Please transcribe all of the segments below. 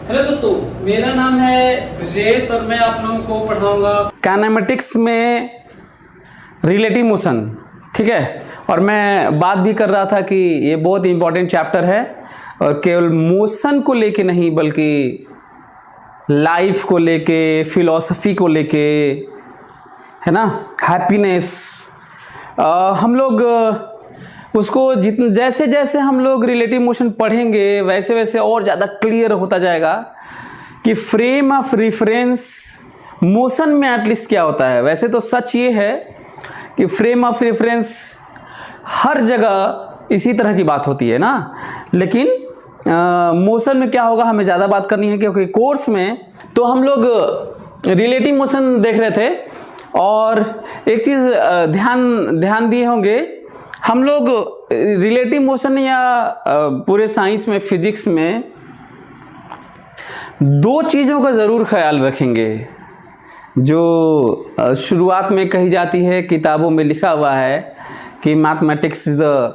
Hello दोस्तों, मेरा नाम है ब्रजेश और मैं आप लोगों को पढ़ाऊंगा काइनेमेटिक्स में रिलेटिव मोशन। ठीक है, और मैं बात भी कर रहा था कि ये बहुत इंपॉर्टेंट चैप्टर है और केवल मोशन को लेके नहीं बल्कि लाइफ को लेके, फिलॉसफी को लेके, है ना, हैप्पीनेस। हम लोग उसको जैसे जैसे हम लोग रिलेटिव मोशन पढ़ेंगे वैसे वैसे और ज़्यादा क्लियर होता जाएगा कि फ्रेम ऑफ रेफरेंस मोशन में एटलीस्ट क्या होता है। वैसे तो सच ये है कि फ्रेम ऑफ रेफरेंस हर जगह इसी तरह की बात होती है ना, लेकिन मोशन में क्या होगा हमें ज़्यादा बात करनी है, क्योंकि कोर्स में तो हम लोग रिलेटिव मोशन देख रहे थे। और एक चीज़ ध्यान दिए होंगे, हम लोग रिलेटिव मोशन या पूरे साइंस में, फिजिक्स में दो चीज़ों का ज़रूर ख्याल रखेंगे जो शुरुआत में कही जाती है, किताबों में लिखा हुआ है कि mathematics is the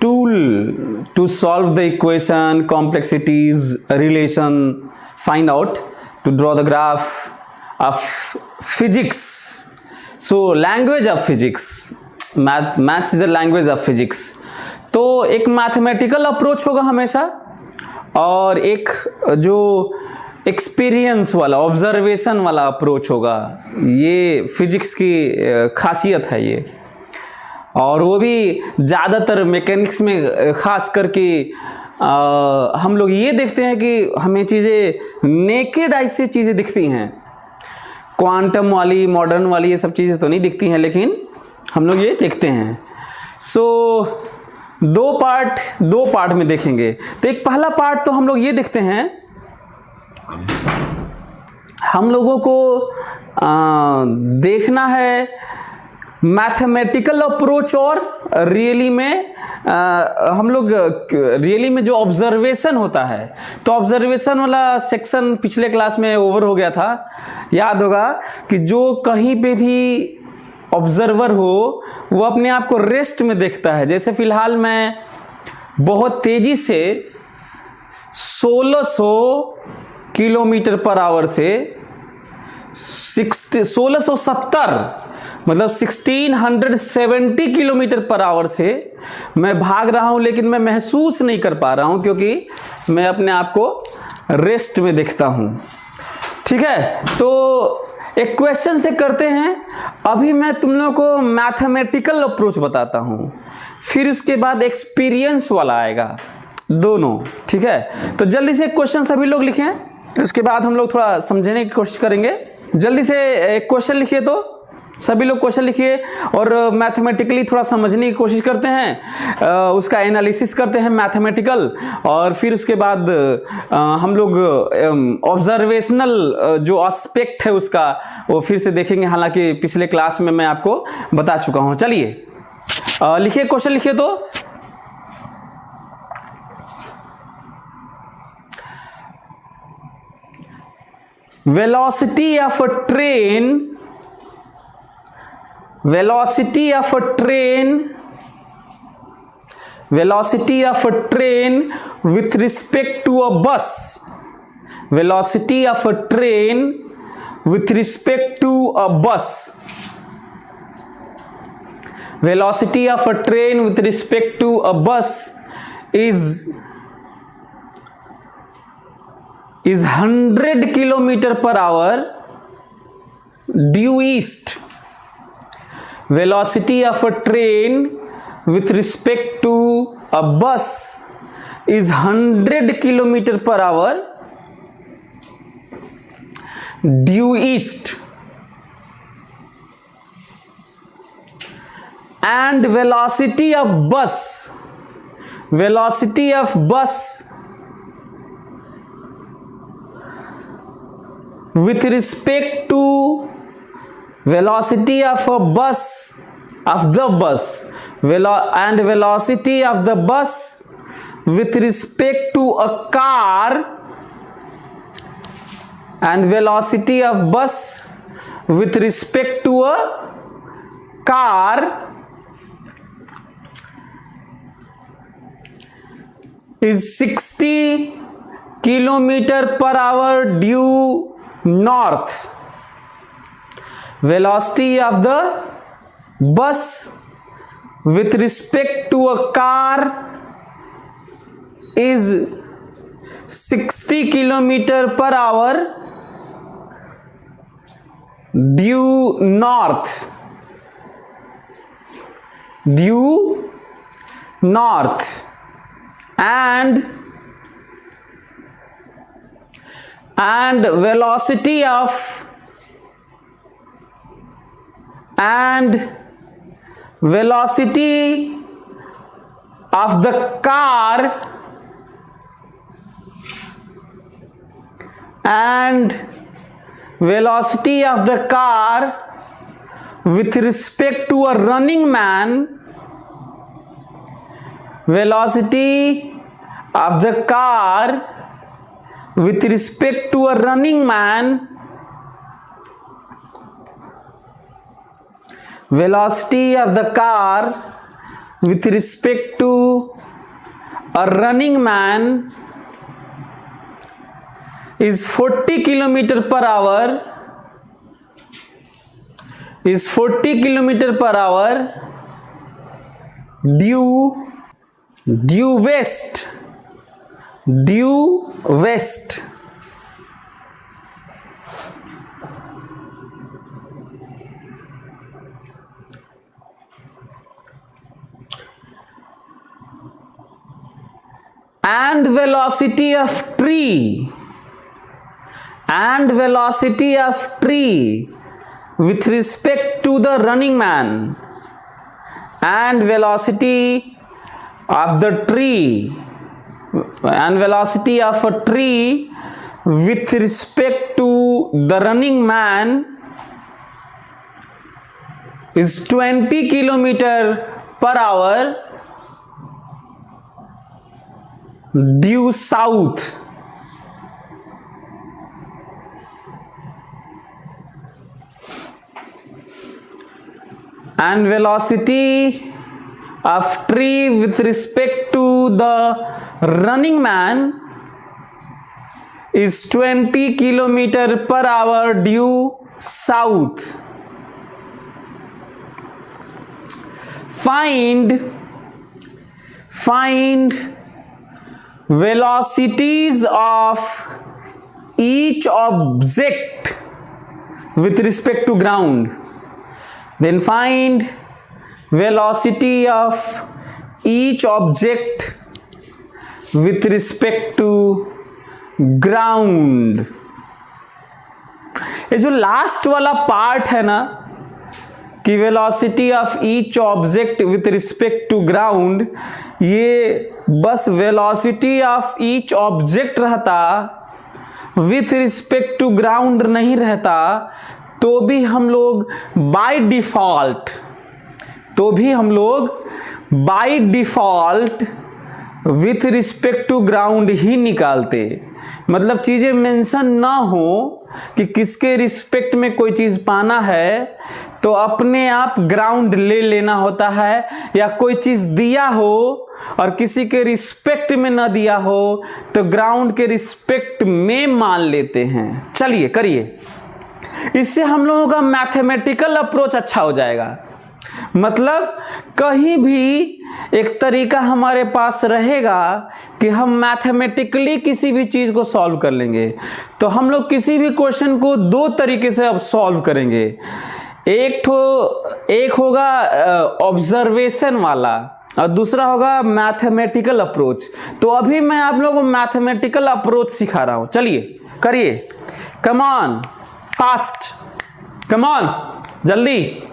tool to solve the equation, complexities, relation, find out, to draw the graph of physics. So language of physics, maths is the language of physics. तो एक मैथमेटिकल अप्रोच होगा हमेशा और एक जो एक्सपीरियंस वाला, observation वाला approach होगा। ये फिजिक्स की खासियत है ये। और वो भी ज़्यादातर मैकेनिक्स में ख़ास करके हम लोग ये देखते हैं कि हमें चीज़ें नेकेड आई से चीज़ें दिखती हैं, क्वांटम वाली, मॉडर्न वाली ये सब चीज़ें तो नहीं दिखती हैं, लेकिन हम लोग ये देखते हैं। सो दो पार्ट में देखेंगे। तो एक पहला पार्ट तो हम लोग ये देखते हैं, हम लोगों को देखना है मैथमेटिकल अप्रोच और रियली में हम लोग रियली में जो ऑब्जर्वेशन होता है। तो ऑब्जर्वेशन वाला सेक्शन पिछले क्लास में ओवर हो गया था। याद होगा कि जो कहीं पे भी ऑब्जर्वर हो वो अपने आप को रेस्ट में देखता है। जैसे फिलहाल मैं बहुत तेजी से 1600 किलोमीटर पर आवर से 1670 मतलब 1670 किलोमीटर पर आवर से मैं भाग रहा हूं, लेकिन मैं महसूस नहीं कर पा रहा हूं क्योंकि मैं अपने आप को रेस्ट में देखता हूं। ठीक है, तो एक क्वेश्चन से करते हैं। अभी मैं तुम लोगों को मैथमेटिकल अप्रोच बताता हूं, फिर उसके बाद एक्सपीरियंस वाला आएगा, दोनों। ठीक है, तो जल्दी से क्वेश्चन सभी लोग लिखें, उसके बाद हम लोग थोड़ा समझने की कोशिश करेंगे। जल्दी से एक क्वेश्चन लिखिए, तो सभी लोग क्वेश्चन लिखिए और मैथमेटिकली थोड़ा समझने की कोशिश करते हैं, उसका एनालिसिस करते हैं मैथमेटिकल, और फिर उसके बाद हम लोग ऑब्जर्वेशनल जो एस्पेक्ट है उसका वो फिर से देखेंगे। हालांकि पिछले क्लास में मैं आपको बता चुका हूं। चलिए लिखिए, क्वेश्चन लिखिए। तो velocity of a train with respect to a bus, velocity of a train with respect to a bus, velocity of a train with respect to a bus is 100 kilometer per hour due east. Velocity of a train with respect to a bus is 100 kilometer per hour due east, and velocity of bus with respect to velocity of a bus and velocity of the bus with respect to a car, and velocity of bus with respect to a car is 60 kilometre per hour due north, velocity of the bus with respect to a car is 60 kilometer per hour due north, and velocity of the car with respect to a running man, velocity of the car with respect to a running man, velocity of the car with respect to a running man is 40 kilometer per hour, due west. And velocity of tree with respect to the running man, and velocity of a tree with respect to the running man is 20 kilometer per hour due south. And velocity of tree with respect to the running man is 20 kilometer per hour due south. Find velocities of each object with respect to ground. Then find velocity of each object with respect to ground. ये जो last वाला part है ना कि velocity of each object with respect to ground, ये बस velocity of each object रहता, with respect to ground नहीं रहता, तो भी हम लोग by default with respect to ground ही निकालते। मतलब चीज़ें मेंशन ना हो कि किसके रिस्पेक्ट में कोई चीज़ पाना है तो अपने आप ग्राउंड ले लेना होता है, या कोई चीज़ दिया हो और किसी के रिस्पेक्ट में ना दिया हो तो ग्राउंड के रिस्पेक्ट में मान लेते हैं। चलिए करिए, इससे हम लोगों का मैथमेटिकल अप्रोच अच्छा हो जाएगा। मतलब कहीं भी एक तरीका हमारे पास रहेगा कि हम मैथमेटिकली किसी भी चीज़ को सॉल्व कर लेंगे। तो हम लोग किसी भी क्वेश्चन को दो तरीके से अब सॉल्व करेंगे। एक होगा ऑब्जर्वेशन वाला और दूसरा होगा मैथमेटिकल अप्रोच। तो अभी मैं आप लोगों को मैथमेटिकल अप्रोच सिखा रहा हूँ। चलिए करिए, come on fast, come on जल्दी।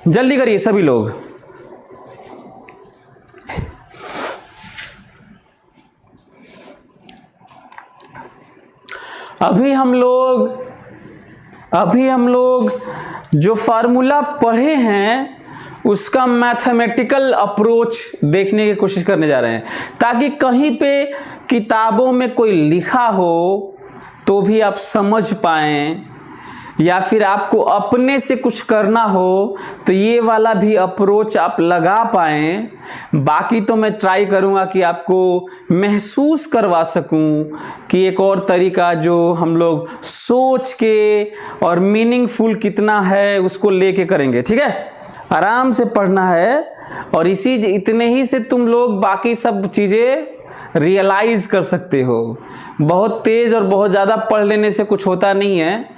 जल्दी करिए सभी लोग। अभी हम लोग जो फार्मूला पढ़े हैं उसका मैथमेटिकल अप्रोच देखने की कोशिश करने जा रहे हैं, ताकि कहीं पे किताबों में कोई लिखा हो तो भी आप समझ पाएं, या फिर आपको अपने से कुछ करना हो तो ये वाला भी अप्रोच आप लगा पाएं। बाकी तो मैं ट्राई करूँगा कि आपको महसूस करवा सकूं कि एक और तरीका जो हम लोग सोच के और मीनिंगफुल कितना है उसको लेके करेंगे। ठीक है, आराम से पढ़ना है और इतने ही से तुम लोग बाकी सब चीज़ें रियलाइज़ कर सकते हो। बहुत तेज़ और बहुत ज़्यादा पढ़ लेने से कुछ होता नहीं है,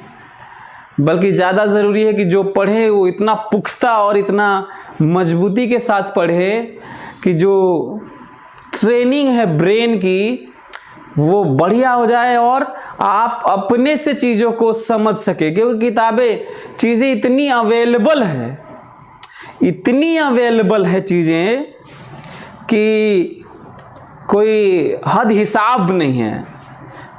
बल्कि ज़्यादा ज़रूरी है कि जो पढ़े वो इतना पुख्ता और इतना मजबूती के साथ पढ़े कि जो ट्रेनिंग है ब्रेन की वो बढ़िया हो जाए और आप अपने से चीज़ों को समझ सके। क्योंकि किताबें चीज़ें इतनी अवेलेबल है चीज़ें कि कोई हद हिसाब नहीं है।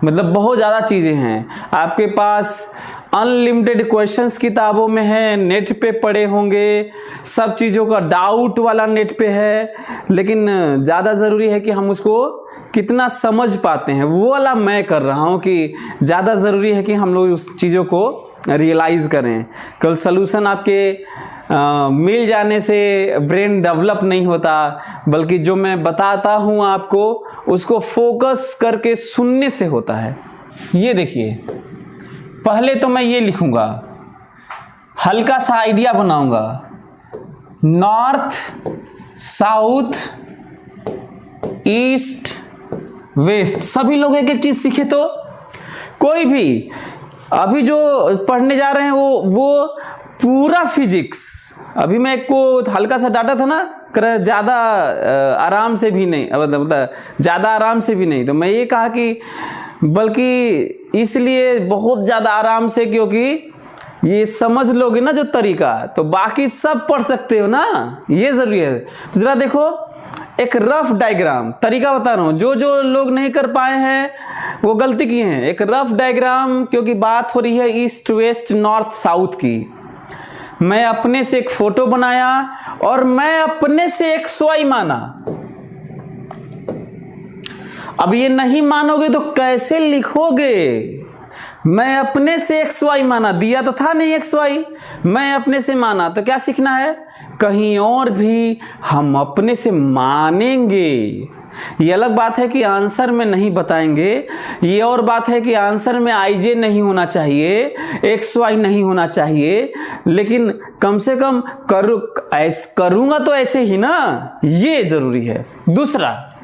मतलब बहुत ज़्यादा चीज़ें हैं आपके पास, अनलिमिटेड क्वेश्चंस किताबों में है, नेट पे पढ़े होंगे, सब चीज़ों का डाउट वाला नेट पे है, लेकिन ज़्यादा ज़रूरी है कि हम उसको कितना समझ पाते हैं, वो वाला मैं कर रहा हूँ कि ज़्यादा ज़रूरी है कि हम लोग उस चीज़ों को रियलाइज़ करें। कल सलूशन आपके मिल जाने से ब्रेन डेवलप नहीं होता, बल्कि जो मैं बताता हूँ आपको उसको फोकस करके सुनने से होता है। ये देखिए, पहले तो मैं ये लिखूंगा, हल्का सा आइडिया बनाऊंगा, नॉर्थ साउथ ईस्ट वेस्ट। सभी लोग एक एक चीज सीखे तो कोई भी अभी जो पढ़ने जा रहे हैं वो पूरा फिजिक्स। अभी मैं एक को हल्का सा डाटा था ना, ज़्यादा आराम से भी नहीं, मतलब ज़्यादा आराम से भी नहीं, तो मैं ये कहा कि बल्कि इसलिए बहुत ज़्यादा आराम से, क्योंकि ये समझ लोगे ना जो तरीका, तो बाकी सब पढ़ सकते हो ना, ये ज़रूरी है। तो ज़रा देखो, एक रफ डायग्राम तरीका बता रहा हूँ, जो लोग नहीं कर पाए हैं वो गलती किए हैं। एक रफ डायग्राम, क्योंकि बात हो रही है ईस्ट वेस्ट नॉर्थ साउथ की, मैं अपने से एक फोटो बनाया और मैं अपने से XY माना। अब ये नहीं मानोगे तो कैसे लिखोगे? मैं अपने से XY माना, दिया तो था नहीं XY, मैं अपने से माना, तो क्या सीखना है? कहीं और भी हम अपने से मानेंगे। ये अलग बात है कि आंसर में नहीं बताएंगे, ये और बात है कि आंसर में IJ नहीं होना चाहिए, XY नहीं होना चाहिए, लेकिन कम से कम करूंगा तो ऐसे ही ना, ये जरूरी है। दूसरा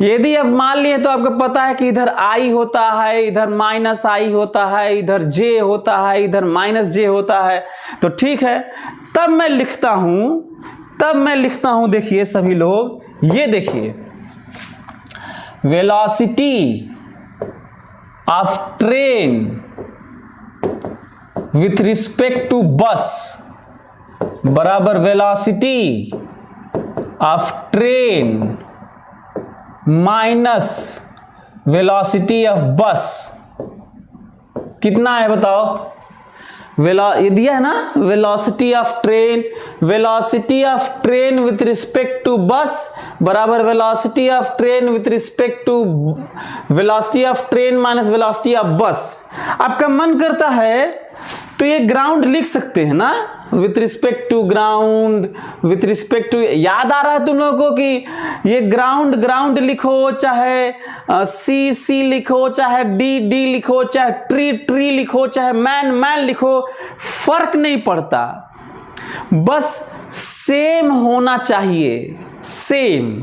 यदि अब मान लिए तो आपको पता है कि इधर I होता है, इधर -I होता है, इधर J होता है, इधर -J होता है, तो ठीक है। तब मैं लिखता हूं, देखिए सभी लोग, ये देखिए, velocity of train with respect to bus बराबर velocity of train minus velocity of bus. कितना है बताओ? ये दिया है ना, velocity of train with respect to bus बराबर velocity of train with respect to velocity of train minus velocity of bus. आपका मन करता है तो ये ग्राउंड लिख सकते हैं ना, with respect to ground, with respect to, याद आ रहा है तुम लोगों को कि ये ग्राउंड लिखो, चाहे सी लिखो, चाहे डी लिखो, चाहे ट्री लिखो, चाहे मैन लिखो, फर्क नहीं पड़ता, बस सेम होना चाहिए, सेम।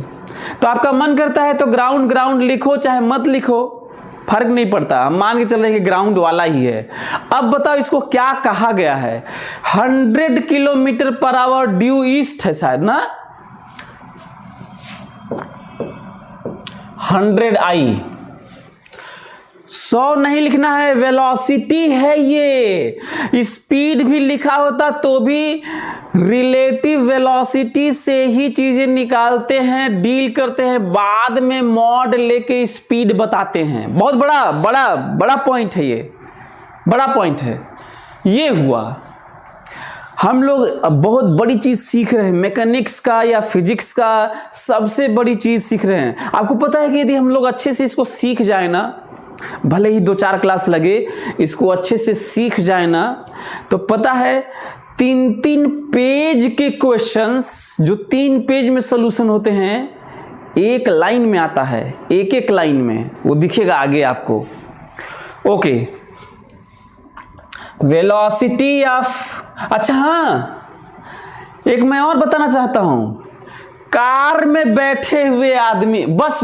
तो आपका मन करता है तो ग्राउंड लिखो, चाहे मत लिखो, फर्क नहीं पड़ता, हम मान के चल रहे हैं कि ग्राउंड वाला ही है। अब बताओ इसको क्या कहा गया है? 100 kilometre per hour due east है शायद ना, 100I, 100 नहीं लिखना है, वेलोसिटी है ये। स्पीड भी लिखा होता तो भी रिलेटिव वेलोसिटी से ही चीजें निकालते हैं, डील करते हैं, बाद में मॉड लेके स्पीड बताते हैं। बहुत बड़ा पॉइंट है ये, बड़ा पॉइंट है। ये हुआ, हम लोग बहुत बड़ी चीज सीख रहे हैं, मैकेनिक्स का या फिजिक्स का सबसे बड़ी चीज सीख रहे हैं। आपको पता है कि यदि हम लोग अच्छे से इसको सीख जाए ना, भले ही 2-4 क्लास लगे, इसको अच्छे से सीख जाए ना, तो पता है 3-3 पेज के क्वेश्चंस, जो 3 पेज में सोल्यूशन होते हैं, एक लाइन में आता है, एक लाइन में, वो दिखेगा आगे आपको। ओके, वेलोसिटी ऑफ, अच्छा हाँ, एक मैं और बताना चाहता हूं, कार में बैठे हुए आदमी, बस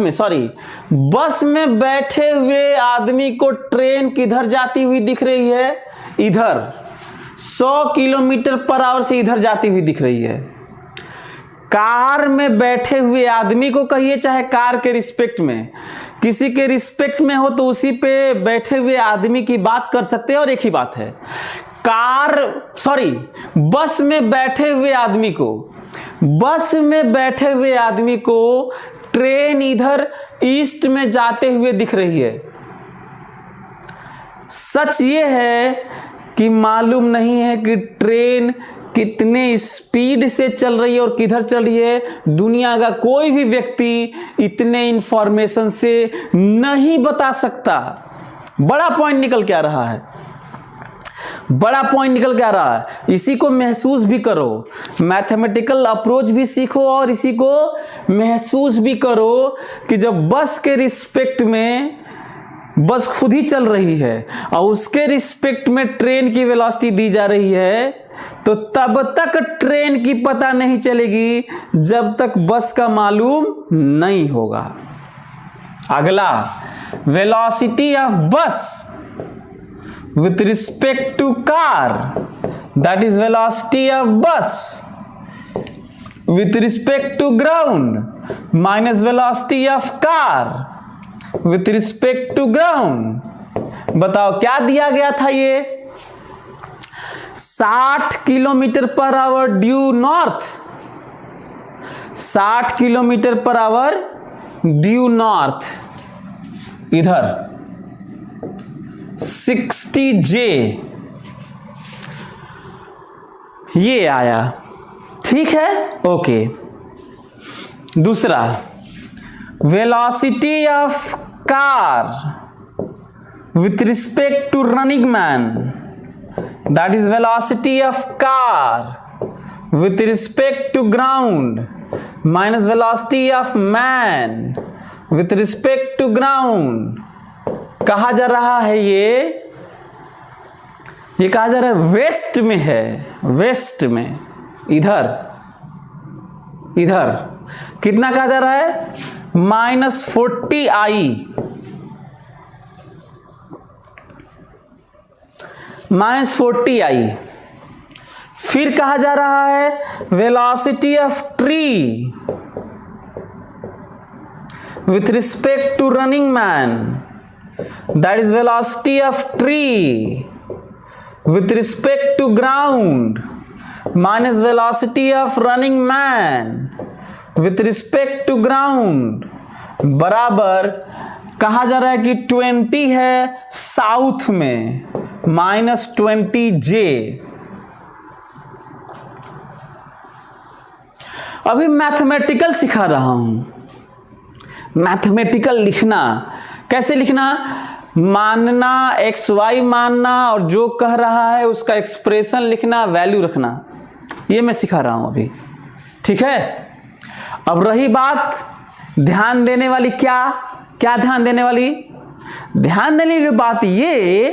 में बैठे हुए आदमी को ट्रेन किधर जाती हुई दिख रही है? इधर 100 किलोमीटर पर आवर से इधर जाती हुई दिख रही है। कार में बैठे हुए आदमी को कहिए, चाहे कार के रिस्पेक्ट में, किसी के रिस्पेक्ट में हो तो उसी पे बैठे हुए आदमी की बात कर सकते हैं, और एक ही बात है। बस में बैठे हुए आदमी को ट्रेन इधर ईस्ट में जाते हुए दिख रही है। सच ये है कि मालूम नहीं है कि ट्रेन कितने स्पीड से चल रही है और किधर चल रही है। दुनिया का कोई भी व्यक्ति इतने इंफॉर्मेशन से नहीं बता सकता। बड़ा पॉइंट निकल के आ रहा है, इसी को महसूस भी करो, मैथमेटिकल अप्रोच भी सीखो और इसी को महसूस भी करो कि जब बस के रिस्पेक्ट में बस खुद ही चल रही है और उसके रिस्पेक्ट में ट्रेन की वेलोसिटी दी जा रही है, तो तब तक ट्रेन की पता नहीं चलेगी जब तक बस का मालूम नहीं होगा। अगला, वेलोसिटी ऑफ बस with respect to car, that is velocity of bus with respect to ground minus velocity of car with respect to ground। बताओ क्या दिया गया था? ये 60 kilometre per hour due north, 60 kilometre per hour due north, इधर 60J ये आया, ठीक है। ओके, दूसरा, velocity of car with respect to running man, that is velocity of car with respect to ground minus velocity of man with respect to ground. कहा जा रहा है ये कहा जा रहा है वेस्ट में है, वेस्ट में, इधर कितना कहा जा रहा है? -40I, -40I। फिर कहा जा रहा है velocity of tree with respect to running man, that is velocity of tree with respect to ground minus velocity of running man with respect to ground बराबर कहा जा रहा है कि 20 है साउथ में, -20J। अभी मैथमेटिकल सिखा रहा हूं, मैथमेटिकल लिखना। कैसे लिखना? मानना, XY मानना और जो कह रहा है उसका एक्सप्रेशन लिखना, वैल्यू रखना, ये मैं सिखा रहा हूं अभी, ठीक है। अब रही बात ध्यान देने वाली, क्या ध्यान देने वाली? ध्यान देने वाली बात ये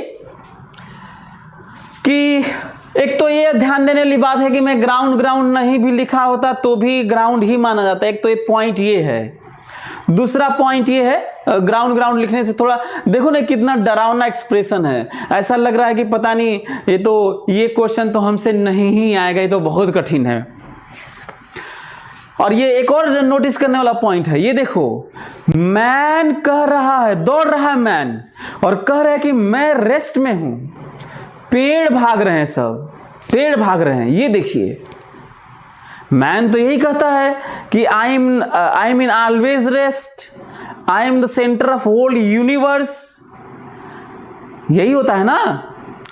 कि एक तो ये ध्यान देने वाली बात है कि मैं ग्राउंड नहीं भी लिखा होता तो भी ग्राउंड ही माना जाता है। एक तो ये पॉइंट ये है। दूसरा पॉइंट ये है, ग्राउंड लिखने से थोड़ा देखो ना कितना डरावना एक्सप्रेशन है। ऐसा लग रहा है कि पता नहीं ये क्वेश्चन तो हमसे नहीं ही आएगा, ये तो बहुत कठिन है। और ये एक और नोटिस करने वाला पॉइंट है, ये देखो, मैन कह रहा है, दौड़ रहा है मैन, और कह रहा है कि मैं रेस्ट में हूं। पेड़ भाग रहे हैं, सब पेड़ भाग रहे हैं। ये देखिए, मैन तो यही कहता है कि I am in always rest, I am the centre of whole universe, यही होता है ना।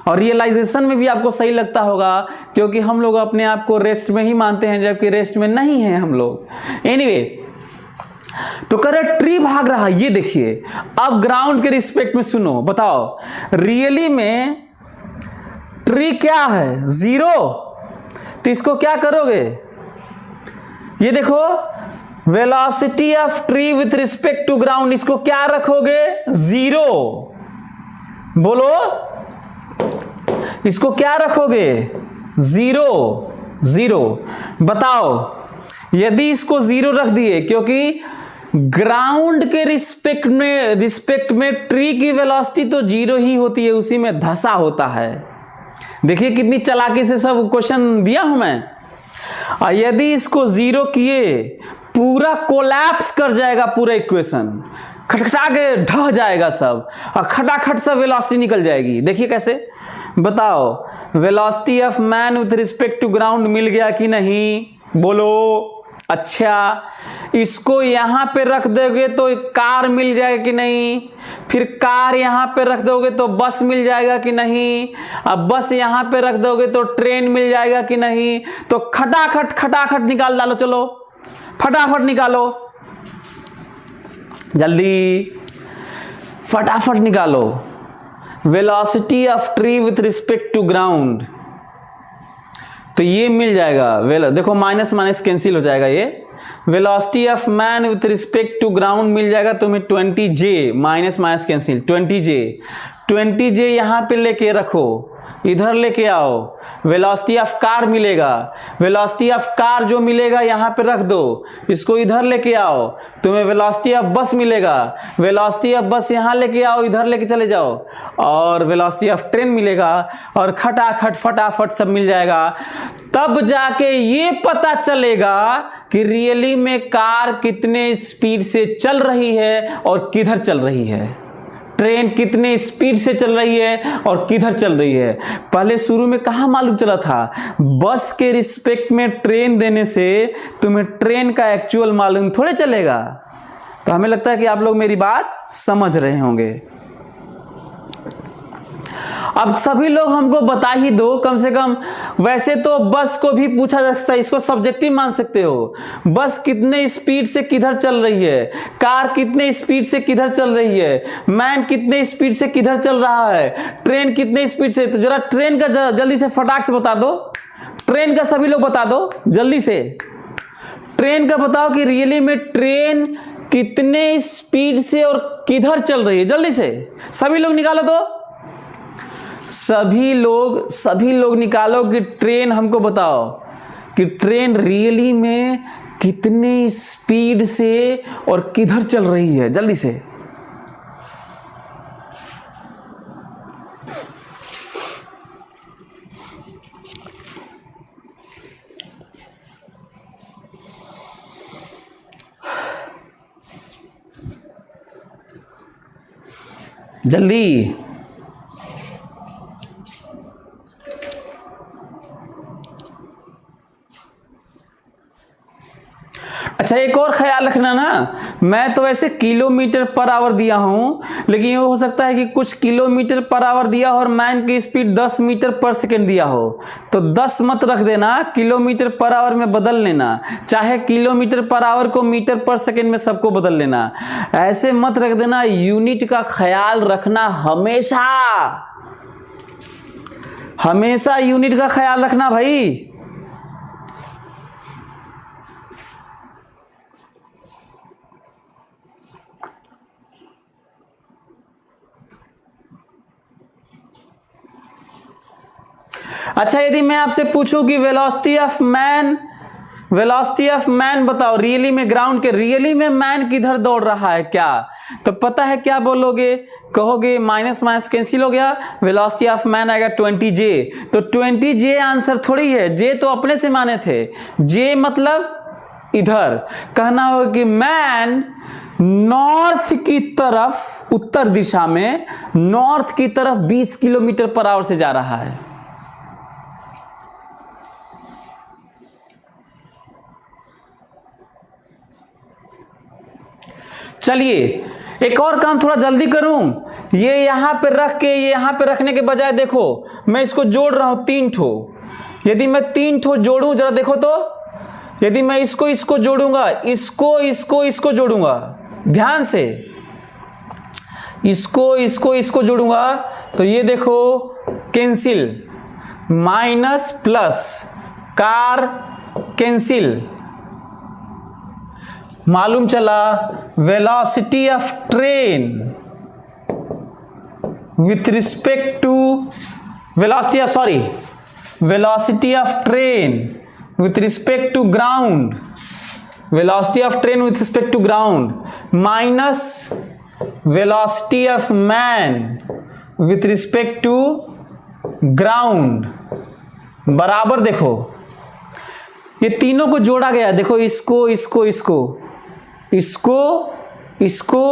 और रियलाइजेशन में भी आपको सही लगता होगा, क्योंकि हम लोग अपने आप को रेस्ट में ही मानते हैं, जबकि रेस्ट में नहीं है हम लोग। एनीवे, तो कह रहे ट्री भाग रहा है, ये देखिए। अब ग्राउंड के रिस्पेक्ट में सुनो, बताओ रियली में ट्री क्या है? 0। तो इसको क्या करोगे? ये देखो, velocity of tree with respect to ground, इसको क्या रखोगे? 0। बोलो, इसको क्या रखोगे? 0। बताओ, यदि इसको 0 रख दिए, क्योंकि ग्राउंड के रिस्पेक्ट में ट्री की वेलोसिटी तो 0 ही होती है, उसी में धसा होता है। देखिए कितनी चालाकी से सब क्वेश्चन दिया हूं मैं। और यदि इसको 0 किए, पूरा कोलैप्स कर जाएगा, पूरा इक्वेशन खटखटा के ढह जाएगा सब, और खटाखट सब वेलोसिटी निकल जाएगी। देखिए कैसे, बताओ velocity of man with respect to ground मिल गया कि नहीं? बोलो। अच्छा, इसको यहां पे रख दोगे तो कार मिल जाएगा कि नहीं? फिर कार यहां पे रख दोगे तो बस मिल जाएगा कि नहीं? अब बस यहां पे रख दोगे तो ट्रेन मिल जाएगा कि नहीं? तो खटाखट निकाल डालो, चलो फटाफट निकालो, जल्दी फटाफट निकालो। Velocity of tree with respect to ground, तो ये मिल जाएगा। देखो माइनस माइनस कैंसिल हो जाएगा। ये velocity of man with respect to ground मिल जाएगा तुम्हें 20J, minus minus cancel 20J यहां पे लेके रखो, इधर लेके आओ, वेलोसिटी ऑफ कार मिलेगा। वेलोसिटी ऑफ कार जो मिलेगा यहां पे रख दो, इसको इधर लेके आओ, तुम्हें वेलोसिटी ऑफ बस मिलेगा। वेलोसिटी ऑफ बस यहां लेके आओ, इधर लेके चले जाओ, और वेलोसिटी ऑफ ट्रेन मिलेगा, और खटाखट फटाफट सब मिल जाएगा। तब जाके ये पता चलेगा कि रियली में कार कितने स्पीड से चल रही है और किधर चल रही है, ट्रेन कितने स्पीड से चल रही है और किधर चल रही है। पहले शुरू में कहां मालूम चला था? बस के रिस्पेक्ट में ट्रेन देने से तुम्हें ट्रेन का एक्चुअल मालूम थोड़े चलेगा। तो हमें लगता है कि आप लोग मेरी बात समझ रहे होंगे। अब सभी लोग हमको बता ही दो कम से कम। वैसे तो बस को भी पूछा जा सकता है, इसको सब्जेक्टिव मान सकते हो। बस कितने स्पीड से किधर चल रही है, कार कितने स्पीड से किधर चल रही है, मैन कितने स्पीड से किधर चल रहा है, ट्रेन कितने स्पीड से। तो जरा ट्रेन का जल्दी से फटाक से बता दो, ट्रेन का सभी लोग बता दो जल्दी से। ट्रेन का बताओ कि रियली में ट्रेन कितने स्पीड से और किधर चल रही है, जल्दी से सभी लोग निकालो। तो सभी लोग निकालो कि ट्रेन हमको बताओ कि ट्रेन रियली में कितने स्पीड से और किधर चल रही है, जल्दी से। जल्दी। अच्छा, एक और ख्याल रखना ना, मैं तो वैसे किलोमीटर पर आवर दिया हूं, लेकिन ये हो सकता है कि कुछ किलोमीटर पर आवर दिया हो और मैन की स्पीड 10 मीटर पर सेकंड दिया हो। तो 10 मत रख देना, किलोमीटर पर आवर में बदल लेना, चाहे किलोमीटर पर आवर को मीटर पर सेकंड में सबको बदल लेना। ऐसे मत रख देना, यूनिट का ख्याल रखना हमेशा यूनिट का ख्याल रखना भाई। अच्छा, यदि मैं आपसे पूछूं कि वेलोसिटी ऑफ मैन बताओ, रियली में ग्राउंड के रियली में मैन किधर दौड़ रहा है क्या? तो पता है क्या बोलोगे? कहोगे माइनस माइनस कैंसिल हो गया, वेलोसिटी ऑफ मैन आएगा 20J। तो 20J आंसर थोड़ी है, जे तो अपने से माने थे, जे मतलब इधर। कहना होगा कि मैन नॉर्थ की तरफ, उत्तर दिशा में नॉर्थ की तरफ 20 किलोमीटर पर आवर से जा रहा है। चलिए एक और काम थोड़ा जल्दी करूं। ये यहां पे रख के, ये यहां पे रखने के बजाय देखो मैं इसको जोड़ रहा हूं 3 ठो। यदि मैं 3 ठो जोड़ूं, जरा देखो तो यदि मैं इसको इसको जोड़ूंगा, इसको इसको इसको जोड़ूंगा, ध्यान से इसको इसको इसको जोड़ूंगा तो ये देखो cancel, minus plus car cancel. मालूम चला velocity of train with respect to velocity of train with respect to ground, velocity of train with respect to ground minus velocity of man with respect to ground बराबर। देखो ये तीनों को जोड़ा गया, देखो इसको इसको इसको इसको इसको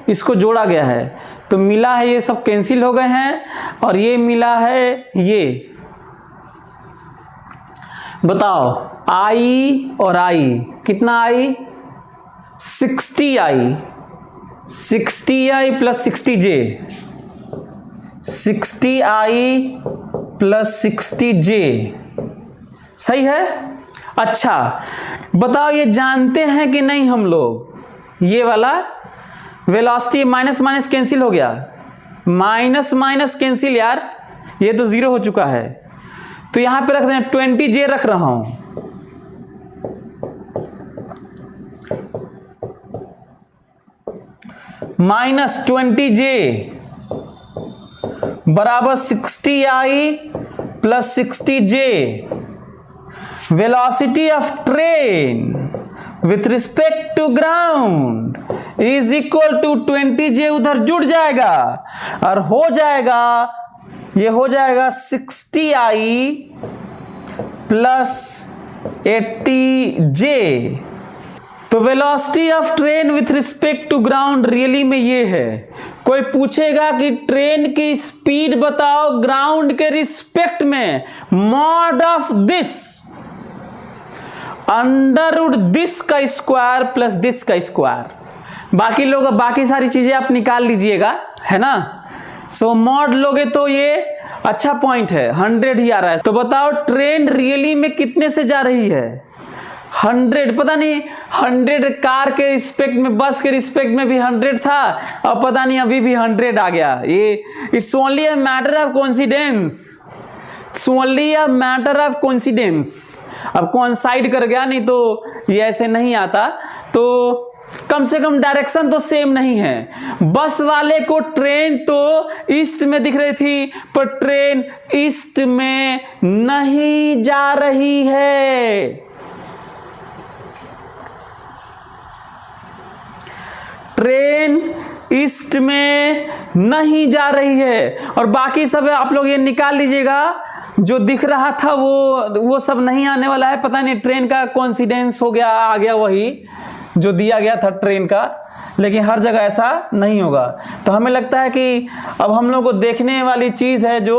इसको जोड़ा गया है तो मिला है, ये सब कैंसिल हो गए हैं और ये मिला है ये। बताओ आई और आई कितना आई, 60 आई, 60 i plus 60 J, 60 i plus 60 जे, सही है। अच्छा बताओ ये जानते हैं कि नहीं हम लोग, ये वाला वेलोसिटी माइनस माइनस कैंसिल हो गया, माइनस माइनस कैंसिल यार, ये तो जीरो हो चुका है तो यहां पे रख दें 20 जे रख रहा हूं, माइनस 20 जे बराबर 60 i plus 60 j. Velocity of train with respect to ground is equal to 20 j, उधर जुड़ जाएगा और हो जाएगा, ये हो जाएगा 60 आई प्लस 80 जे। तो velocity of train with respect to ground really में ये है। कोई पूछेगा कि ट्रेन की स्पीड बताओ ग्राउंड के रिस्पेक्ट में, mod of this under root this का स्क्वायर प्लस दिस का स्क्वायर। बाकी लोग बाकी सारी चीजें आप निकाल लीजिएगा, है ना। सो मॉड लोगे तो ये अच्छा पॉइंट है, 100 ही आ रहा है। तो बताओ ट्रेन रियली में कितने से जा रही है, 100। पता नहीं 100 कार के रिस्पेक्ट में, बस के रिस्पेक्ट में भी 100 था और पता नहीं अभी भी 100 आ गया। ये it's only a matter of coincidence, it's only a matter of coincidence. अब कोइंसाइड कर गया, नहीं तो ये ऐसे नहीं आता। तो कम से कम डायरेक्शन तो सेम नहीं है। बस वाले को ट्रेन तो ईस्ट में दिख रही थी पर ट्रेन ईस्ट में नहीं जा रही है। ट्रेन ईस्ट में नहीं जा रही है और बाकी सब आप लोग ये निकाल लीजिएगा, जो दिख रहा था वो सब नहीं आने वाला है। पता नहीं ट्रेन का कोइंसिडेंस हो गया, आ गया वही जो दिया गया था ट्रेन का, लेकिन हर जगह ऐसा नहीं होगा। तो हमें लगता है कि अब हम लोग को देखने वाली चीज है जो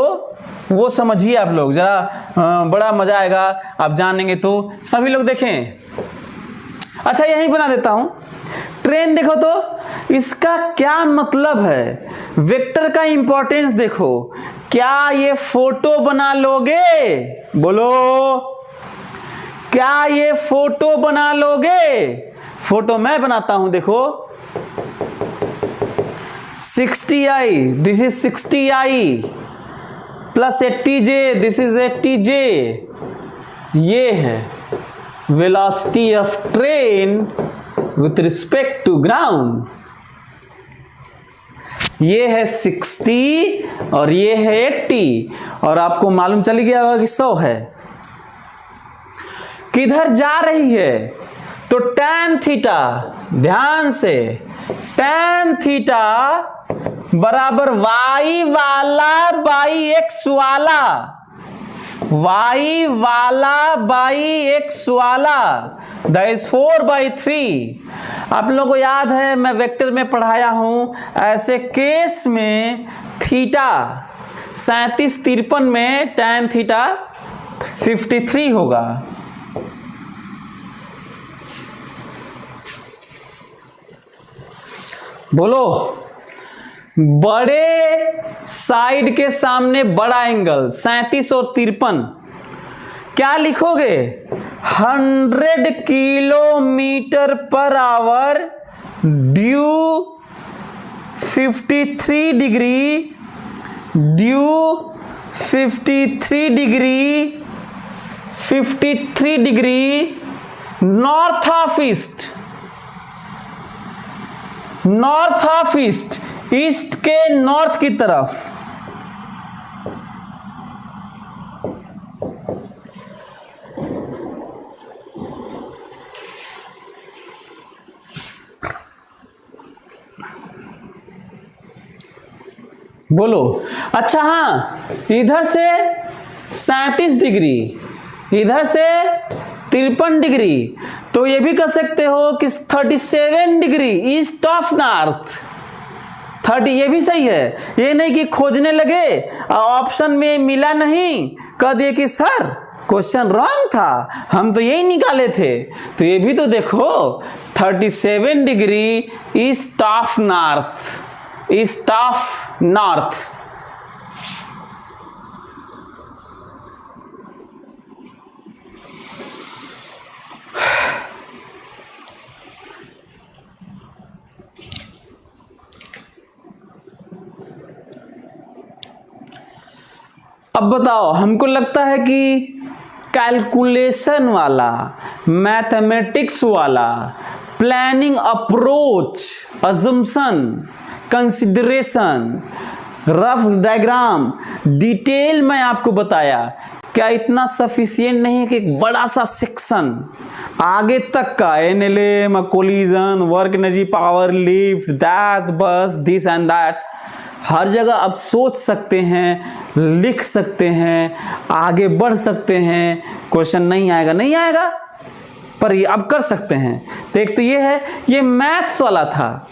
वो समझिए आप लोग जरा, बड़ा मजा आएगा आप जानेंगे तो। सभी लोग देखें। अच्छा यहीं बना देता हूं, ट्रेन देखो तो इसका क्या मतलब है, वेक्टर का इंपॉर्टेंस देखो। क्या ये फोटो बना लोगे, बोलो क्या ये फोटो बना लोगे। फोटो मैं बनाता हूं, देखो 60 i, this is 60 i plus 80 j, this is 80 j. ये है velocity of train with respect to ground. ये है 60 और ये है 80 और आपको मालूम चली गया होगा कि 100 है। किधर जा रही है, तो tan थीटा, ध्यान से tan थीटा बराबर y वाला बाई x वाला, y वाला बाई x वाला, दैट इज 4/3। आप लोगों को याद है मैं वेक्टर में पढ़ाया हूं, ऐसे केस में थीटा 37-53 में tan थीटा 53 होगा। बोलो, बड़े साइड के सामने बड़ा एंगल 37 और 53, क्या लिखोगे? 100 kilometre per hour due 53 degree, due 53 degree north of east, north of east, east के नॉर्थ की तरफ। बोलो। अच्छा हाँ, इधर से 37 डिग्री, इधर से 53 डिग्री, तो ये भी कर सकते हो कि 37 डिग्री ईस्ट ऑफ नॉर्थ 30, ये भी सही है। ये नहीं कि खोजने लगे ऑप्शन में मिला नहीं, कह दिए कि सर क्वेश्चन रॉन्ग था, हम तो यही निकाले थे। तो ये भी तो देखो 37 degree east of north, east of north. अब बताओ, हमको लगता है कि कैलकुलेशन वाला, मैथमेटिक्स वाला, planning approach, assumption, consideration, rough diagram, detail में आपको बताया, क्या इतना सफिशिएंट नहीं है कि एक बड़ा सा सेक्शन आगे तक का NLM, collision, work energy, power, lift, that, बस, दिस एंड दैट, हर जगह आप सोच सकते हैं, लिख सकते हैं, आगे बढ़ सकते हैं। क्वेश्चन नहीं आएगा, नहीं आएगा, पर ये आप कर सकते हैं। तो एक तो ये है, ये मैथ्स वाला था,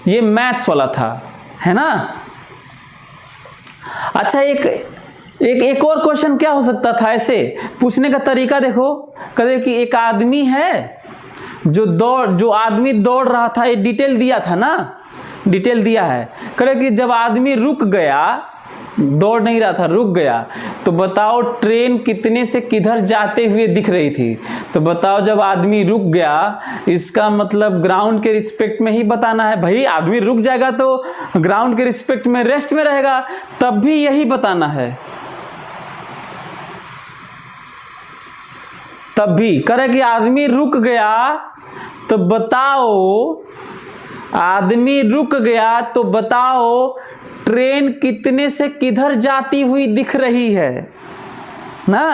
ये मैथ्स वाला था, है ना। अच्छा, एक और क्वेश्चन क्या हो सकता था ऐसे पूछने का तरीका देखो। कहे कि एक आदमी है जो आदमी दौड़ रहा था, ये डिटेल दिया था ना, डिटेल दिया है। कहे कि जब आदमी रुक गया, दौड़ नहीं रहा था, रुक गया, तो बताओ ट्रेन कितने से किधर जाते हुए दिख रही थी। तो बताओ जब आदमी रुक गया, इसका मतलब ग्राउंड के रिस्पेक्ट में ही बताना है। भाई आदमी रुक जाएगा तो ग्राउंड के रिस्पेक्ट में रेस्ट में रहेगा, तब भी यही बताना है। तब भी करे कि आदमी रुक गया, तो बताओ आदमी रुक गया तो बताओ ट्रेन कितने से किधर जाती हुई दिख रही है ना।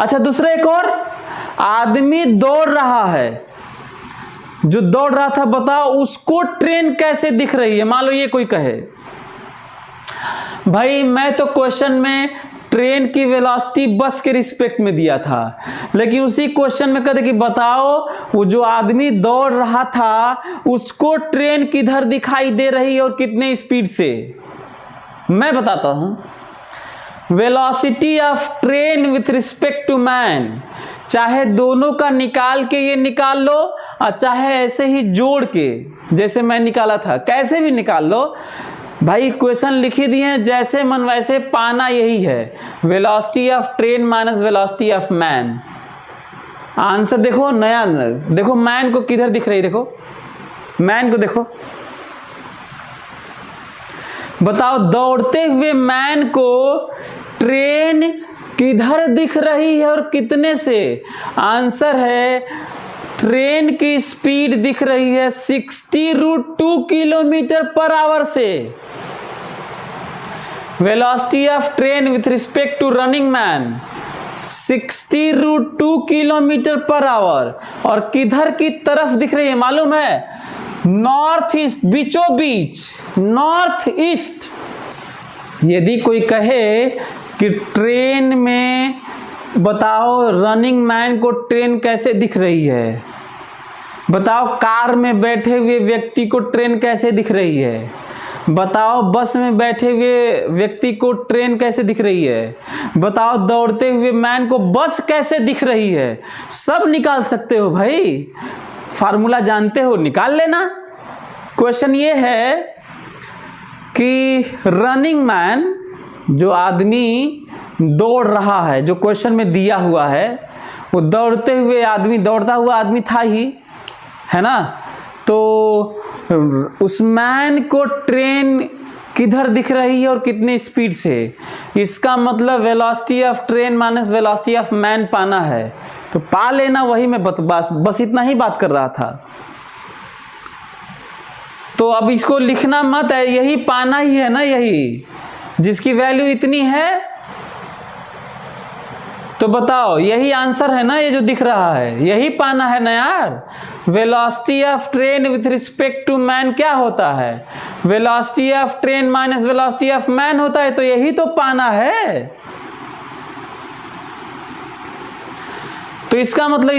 अच्छा, दूसरा एक और, आदमी दौड़ रहा है, जो दौड़ रहा था बताओ उसको ट्रेन कैसे दिख रही है। मान लो ये कोई कहे भाई मैं तो क्वेश्चन में ट्रेन की वेलोसिटी बस के रिस्पेक्ट में दिया था, लेकिन उसी क्वेश्चन में कहते कि बताओ वो जो आदमी दौड़ रहा था उसको ट्रेन किधर दिखाई दे रही है और कितने स्पीड से। मैं बताता हूं, velocity of train with respect to man, चाहे दोनों का निकाल के ये निकाल लो और चाहे ऐसे ही जोड़ के जैसे मैं निकाला था, कैसे भी निकाल लो। भाई क्वेश्चन लिख ही दिए हैं, जैसे मन वैसे पाना यही है, velocity of train minus velocity of man. Answer देखो नया, देखो मैन को किधर दिख रही, देखो मैन को देखो, बताओ दौड़ते हुए मैन को ट्रेन किधर दिख रही है और कितने से। आंसर है ट्रेन की स्पीड दिख रही है 60√2 किलोमीटर पर आवर से। Velocity of train with respect to running man 60√2 kilometre per hour, और किधर की तरफ दिख रही है मालूम है, नॉर्थ ईस्ट, बीचों बीच, नॉर्थ ईस्ट। यदि कोई कहे कि ट्रेन में बताओ रनिंग मैन को ट्रेन कैसे दिख रही है, बताओ कार में बैठे हुए व्यक्ति को ट्रेन कैसे दिख रही है, बताओ बस में बैठे हुए व्यक्ति को ट्रेन कैसे दिख रही है, बताओ दौड़ते हुए मैन को बस कैसे दिख रही है। सब निकाल सकते हो भाई, फार्मूला जानते हो, निकाल लेना। क्वेश्चन ये है कि रनिंग मैन, जो आदमी दौड़ रहा है, जो क्वेश्चन में दिया हुआ है वो दौड़ते हुए आदमी, दौड़ता हुआ आदमी था ही, है ना। तो उस मैन को ट्रेन किधर दिख रही है और कितनी स्पीड से, इसका मतलब velocity of train minus velocity of man पाना है। तो पा लेना, वही मैं बस इतना ही बात कर रहा था। तो अब इसको लिखना मत है, यही पाना ही है ना, यही जिसकी वैल्यू इतनी है। तो बताओ यही आंसर है ना, ये जो दिख रहा है यही पाना है ना यार। Velocity of train with respect to man क्या होता है, velocity of train minus velocity of man होता है। तो यही तो पाना है। तो इसका मतलब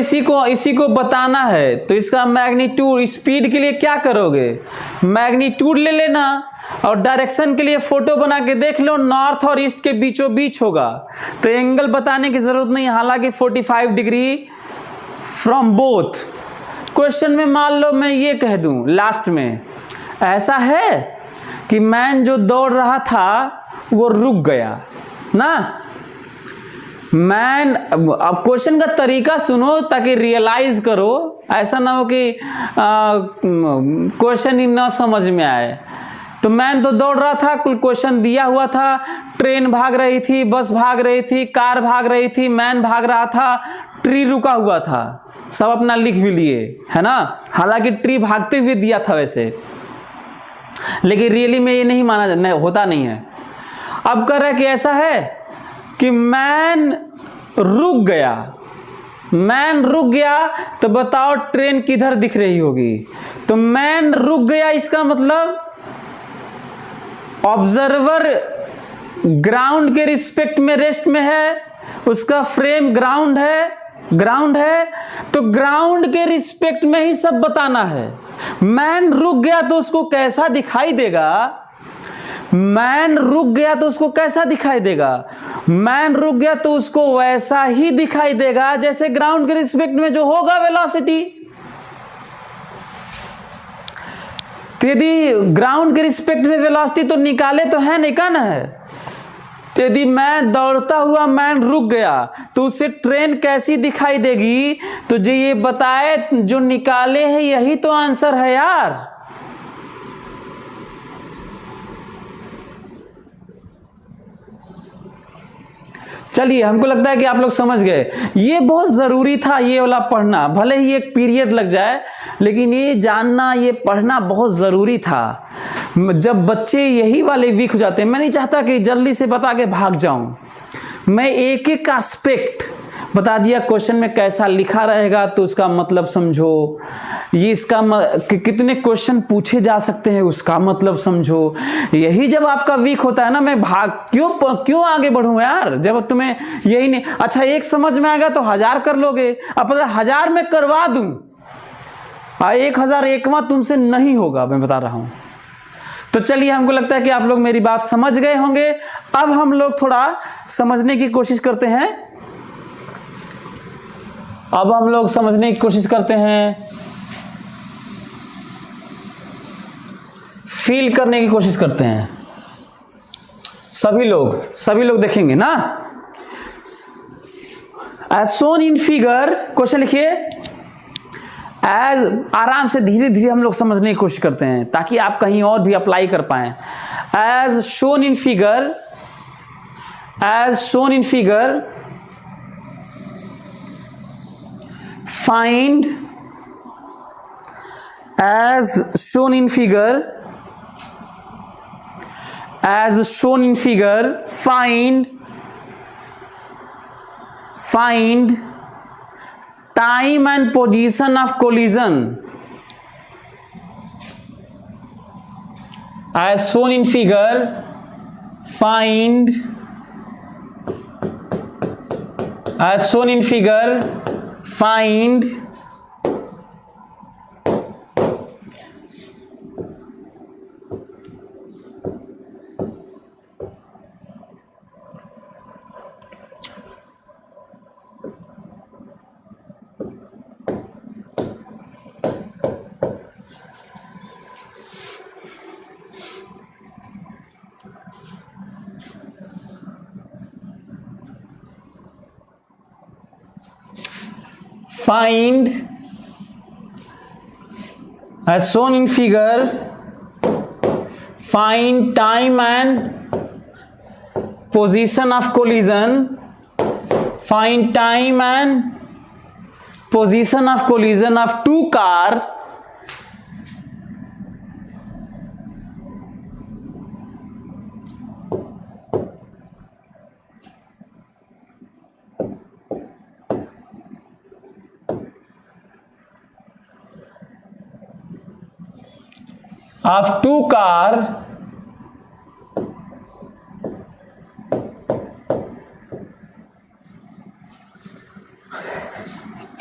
इसी को बताना है। तो इसका मैग्नीट्यूड, स्पीड के लिए क्या करोगे, मैग्नीट्यूड ले लेना और डायरेक्शन के लिए फोटो बना के देख लो, नॉर्थ और ईस्ट के बीचों बीच होगा। तो एंगल बताने की जरूरत नहीं, हालांकि 45 डिग्री फ्रॉम बोथ। क्वेश्चन में मान लो मैं ये कह दूं लास्ट में, ऐसा है कि मैन जो दौड़ रहा था वो रुक गया ना। मैन, अब क्वेश्चन का तरीका सुनो ताकि रियलाइज करो, ऐसा ना हो कि क्वेश्चन ही ना समझ में आए। तो मैन तो दौड़ रहा था, कुल क्वेश्चन दिया हुआ था, ट्रेन भाग रही थी, बस भाग रही थी, कार भाग रही थी, मैन भाग रहा था, ट्री रुका हुआ था, सब अपना लिख भी लिए, है ना। हालांकि ट्री भागते हुए दिया था वैसे, लेकिन रियली में ये नहीं माना होता नहीं है। अब कर रहा है कि ऐसा है कि मैन रुक गया, मैन रुक गया, तो बताओ ट्रेन किधर दिख रही होगी। तो मैन रुक गया, इसका मतलब ऑब्जर्वर ग्राउंड के रिस्पेक्ट में रेस्ट में है, उसका फ्रेम ग्राउंड है, तो ग्राउंड के रिस्पेक्ट में ही सब बताना है। मैन रुक गया तो उसको कैसा दिखाई देगा, मैन रुक गया तो उसको कैसा दिखाई देगा, मैन रुक गया तो उसको वैसा ही दिखाई देगा जैसे ग्राउंड के रिस्पेक्ट में जो होगा वेलोसिटी। तो यदि ग्राउंड के रिस्पेक्ट में वेलोसिटी तो निकाले तो है, निकालना है। तो यदि मैं दौड़ता हुआ मैन रुक गया तो उससे ट्रेन कैसी दिखाई देगी, तो जो ये बताए जो निकाले हैं यही तो आंसर है यार। चलिए, हमको लगता है कि आप लोग समझ गए। ये बहुत जरूरी था ये वाला पढ़ना, भले ही एक पीरियड लग जाए, लेकिन ये जानना, ये पढ़ना बहुत जरूरी था। जब बच्चे यही वाले वीक हो जाते हैं, मैं नहीं चाहता कि जल्दी से बता के भाग जाऊं, मैं एक एक एस्पेक्ट बता दिया। क्वेश्चन में कैसा लिखा रहेगा तो उसका मतलब समझो, ये इसका कितने क्वेश्चन पूछे जा सकते हैं उसका मतलब समझो। यही जब आपका वीक होता है ना, मैं भाग क्यों आगे बढ़ूं यार, जब तुम्हें यही नहीं। अच्छा, एक समझ में आएगा तो 1000 कर लोगे, अब 1000 में करवा दूं, 1001वां तुमसे नहीं होगा, मैं बता रहा हूं। तो चलिए, हमको लगता है कि आप लोग मेरी बात समझ गए होंगे। अब हम लोग थोड़ा समझने की कोशिश करते हैं, फील करने की कोशिश करते हैं। सभी लोग देखेंगे ना। As shown in figure, question लिखिए। एज, आराम से धीरे धीरे हम लोग समझने की कोशिश करते हैं ताकि आप कहीं और भी अप्लाई कर पाए। As shown in figure, find, as shown in figure, find time and position of collision. As shown in figure, find find as shown in figure, find time and position of collision, find time and position of collision of two car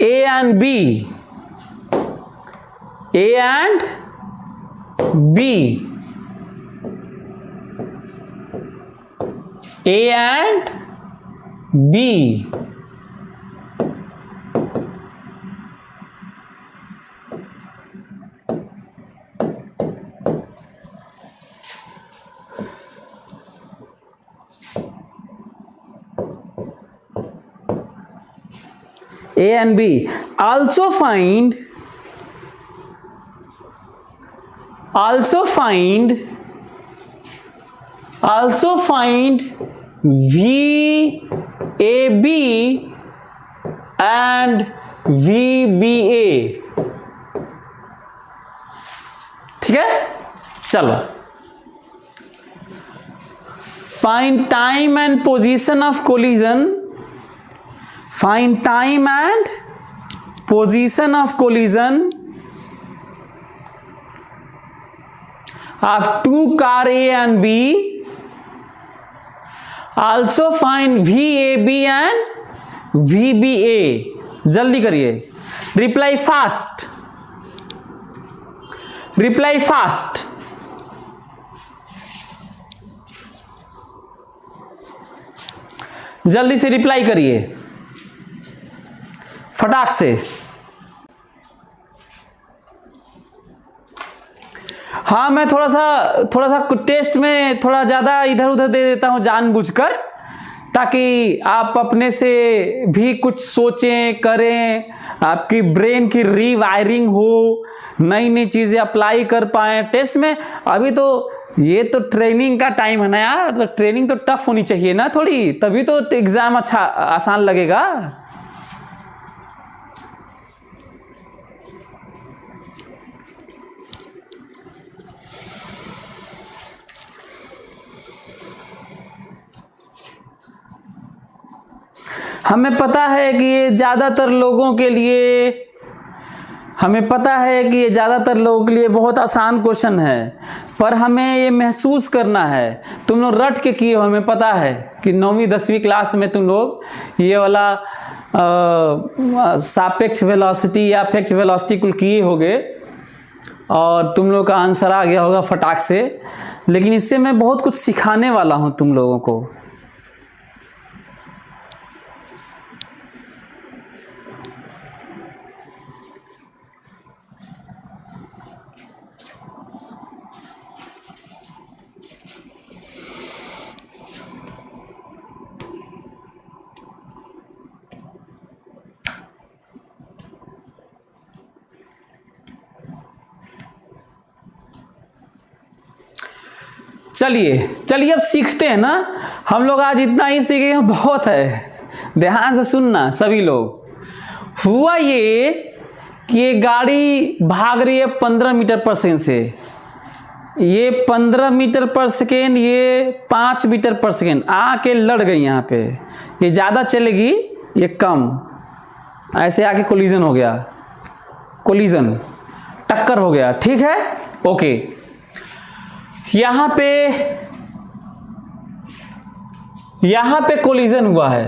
A and B, A and B, A and B. A and B. Also find VAB and VBA. ठीक है, चलो find time and position of collision, find time and position of collision of two car A and B. Also find VAB and VBA. जल्दी करिए, reply fast, reply fast. जल्दी से reply करिए, फटाक से। हाँ, मैं थोड़ा सा टेस्ट में थोड़ा ज़्यादा इधर उधर दे देता हूँ जानबूझकर, ताकि आप अपने से भी कुछ सोचें करें, आपकी ब्रेन की रीवायरिंग हो, नई नई चीज़ें अप्लाई कर पाएँ टेस्ट में। अभी तो ये तो ट्रेनिंग का टाइम है ना यार, तो ट्रेनिंग तो टफ होनी चाहिए ना थोड़ी, तभी तो एग्ज़ाम अच्छा आसान लगेगा। हमें पता है कि ये ज़्यादातर लोगों के लिए बहुत आसान क्वेश्चन है, पर हमें ये महसूस करना है। तुम लोग रट के किए हो, हमें पता है कि 9वीं 10वीं क्लास में तुम लोग ये वाला सापेक्ष वेलोसिटी या अपेक्ष वेलोसिटी कुल किए होगे और तुम लोग का आंसर आ गया होगा फटाक से। लेकिन इससे मैं बहुत कुछ सिखाने वाला हूँ तुम लोगों को। चलिए अब सीखते हैं ना। हम लोग आज इतना ही सीखे हैं, बहुत है। ध्यान से सुनना सभी लोग। हुआ ये कि ये गाड़ी भाग रही है 15 मीटर पर सेकेंड से, ये 15 मीटर पर सेकेंड, ये 5 मीटर पर सेकेंड आके लड़ गई यहाँ पे। ये ज़्यादा चलेगी, ये कम, ऐसे आके कोलिजन हो गया, कोलिजन टक्कर हो गया। ठीक है, ओके। यहां पे कोलिजन हुआ है।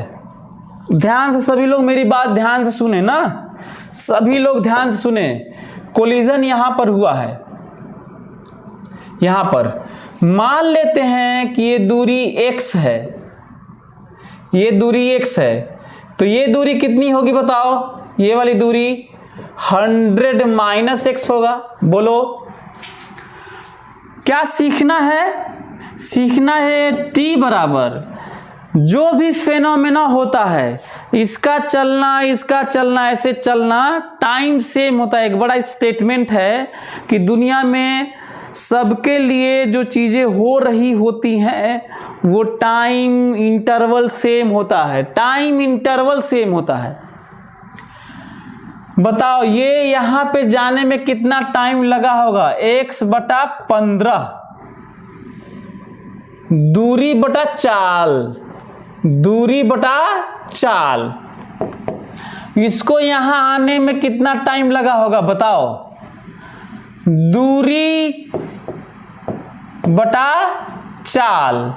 ध्यान से सभी लोग मेरी बात ध्यान से सुने ना, सभी लोग ध्यान से सुने। कोलिजन यहां पर हुआ है, यहां पर मान लेते हैं कि ये दूरी x है, ये दूरी x है, तो ये दूरी कितनी होगी बताओ? ये वाली दूरी 100 - x होगा। बोलो क्या सीखना है? सीखना है t बराबर जो भी फेनोमेना होता है, इसका चलना ऐसे चलना टाइम सेम होता है। एक बड़ा स्टेटमेंट है कि दुनिया में सबके लिए जो चीजें हो रही होती हैं वो टाइम इंटरवल सेम होता है, टाइम इंटरवल सेम होता है। बताओ ये यहां पे जाने में कितना टाइम लगा होगा? x/15 दूरी बटा चाल, इसको यहां आने में कितना टाइम लगा होगा बताओ? दूरी बटा चाल,